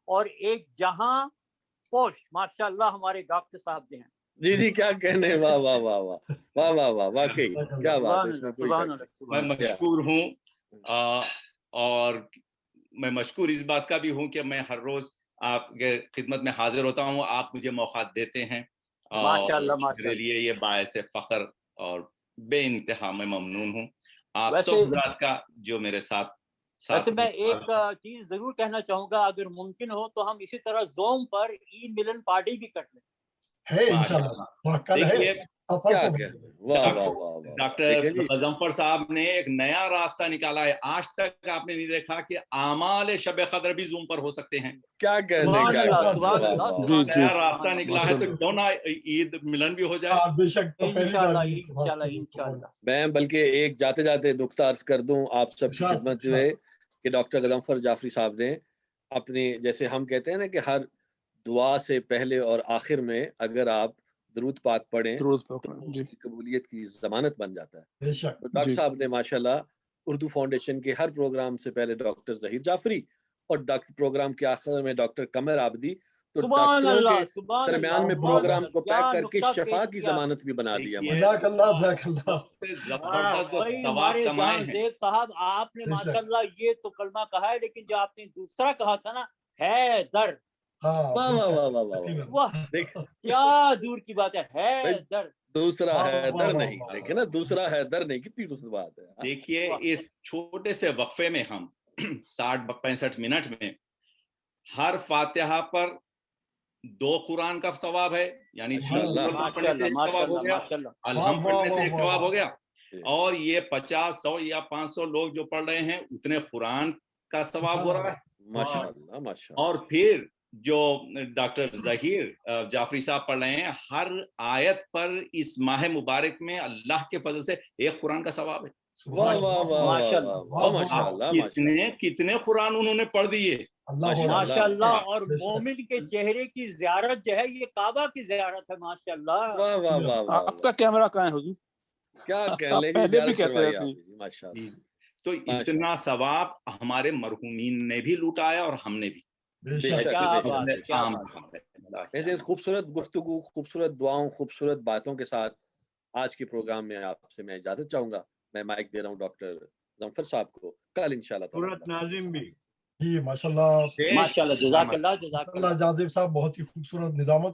اور ایک جہاں پوش. ماشاءاللہ ہمارے ڈاکٹر صاحب جو ہیں، جی جی کیا کہنے. واہ واہ واہ واہ واہ واہ واہ، واقعی کیا بات ہے. میں مشکور ہوں، اور میں مشکور اس بات کا بھی ہوں کہ میں ہر روز آپ کے خدمت میں حاضر ہوتا ہوں. آپ مجھے موقع دیتے ہیں، اور میرے لیے یہ باعث فخر اور بے انتہا میں ممنون ہوں آپ سب حضرات کا جو میرے ساتھ. ویسے میں ایک چیز ضرور کہنا چاہوں گا، اگر ممکن ہو تو ہم اسی طرح زوم پر عید ملن پارٹی بھی کر لیں. ڈاکٹر غضنفر صاحب نے ایک نیا راستہ نکالا ہے. آج تک آپ نے نہیں دیکھا کہ اعمال شب قدر بھی زوم پر ہو سکتے ہیں. کیا کہنے نیا راستہ نکلا ہے، تو کیوں نہ عید ملن بھی ہو جائے. میں بلکہ ایک جاتے جاتے نقطہ عرض کر دوں آپ سب کی خدمت میں کہ ڈاکٹر غضنفر جعفری صاحب نے اپنی، جیسے ہم کہتے ہیں نا کہ ہر دعا سے پہلے اور آخر میں اگر آپ درود پاک پڑھیں تو قبولیت کی ضمانت بن جاتا ہے. ڈاکٹر صاحب نے ماشاءاللہ اردو فاؤنڈیشن کے ہر پروگرام سے پہلے ڈاکٹر ظہیر جعفری اور پروگرام کے آخر میں ڈاکٹر قمر عابدی، تو ڈاکٹروں کے درمیان میں پروگرام کو پیک کر کے شفا کی ضمانت بھی بنا دیا. زیب صاحب آپ نے ماشاءاللہ یہ تو کلمہ کہا ہے، لیکن جو آپ نے دوسرا کہا تھا نا، ہے در، کیا دور کی بات ہے در. دوسرا ہے در نہیں، دیکھیں نا، دوسرا ہے در نہیں، کتنی دوسری بات ہے. دیکھیے اس چھوٹے سے وقفے میں ہم 60-65 منٹ میں ہر فاتحہ پر 2 قرآن کا ثواب ہے، یعنی ثواب ہو گیا، الحمد پڑھنے سے ایک ثواب ہو گیا، اور یہ 50 100 یا 500 لوگ جو پڑھ رہے ہیں اتنے قرآن کا ثواب ہو رہا ہے. ماشاءاللہ ماشاءاللہ. اور پھر جو ڈاکٹر ظہیر جعفری صاحب پڑھ رہے ہیں، ہر آیت پر اس ماہ مبارک میں اللہ کے فضل سے ایک قرآن کا ثواب ہے. کتنے قرآن انہوں نے پڑھ دیے ماشاءاللہ. اور مومن کے چہرے کی زیارت جو ہے یہ کعبہ کی زیارت ہے. ماشاءاللہ. آپ کا کیمرہ کہاں ہے حضور؟ کیا پہلے بھی کہتے رہتے ہیں. ماشاءاللہ. تو اتنا ثواب ہمارے مرحومین نے بھی لوٹایا اور ہم نے بھی. ایسے خوبصورت گفتگو، خوبصورت دعاؤں، خوبصورت باتوں کے ساتھ آج کے پروگرام میں آپ سے میں اجازت چاہوں گا. میں مائک دے رہا ہوں ڈاکٹر غضنفر صاحب کو. کل انشاءاللہ سورت ناظم بھی جی ماشاءاللہ ماشاءاللہ. جزاک اللہ جزاک اللہ جازب صاحب، بہت ہی خوبصورت نظامت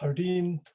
13th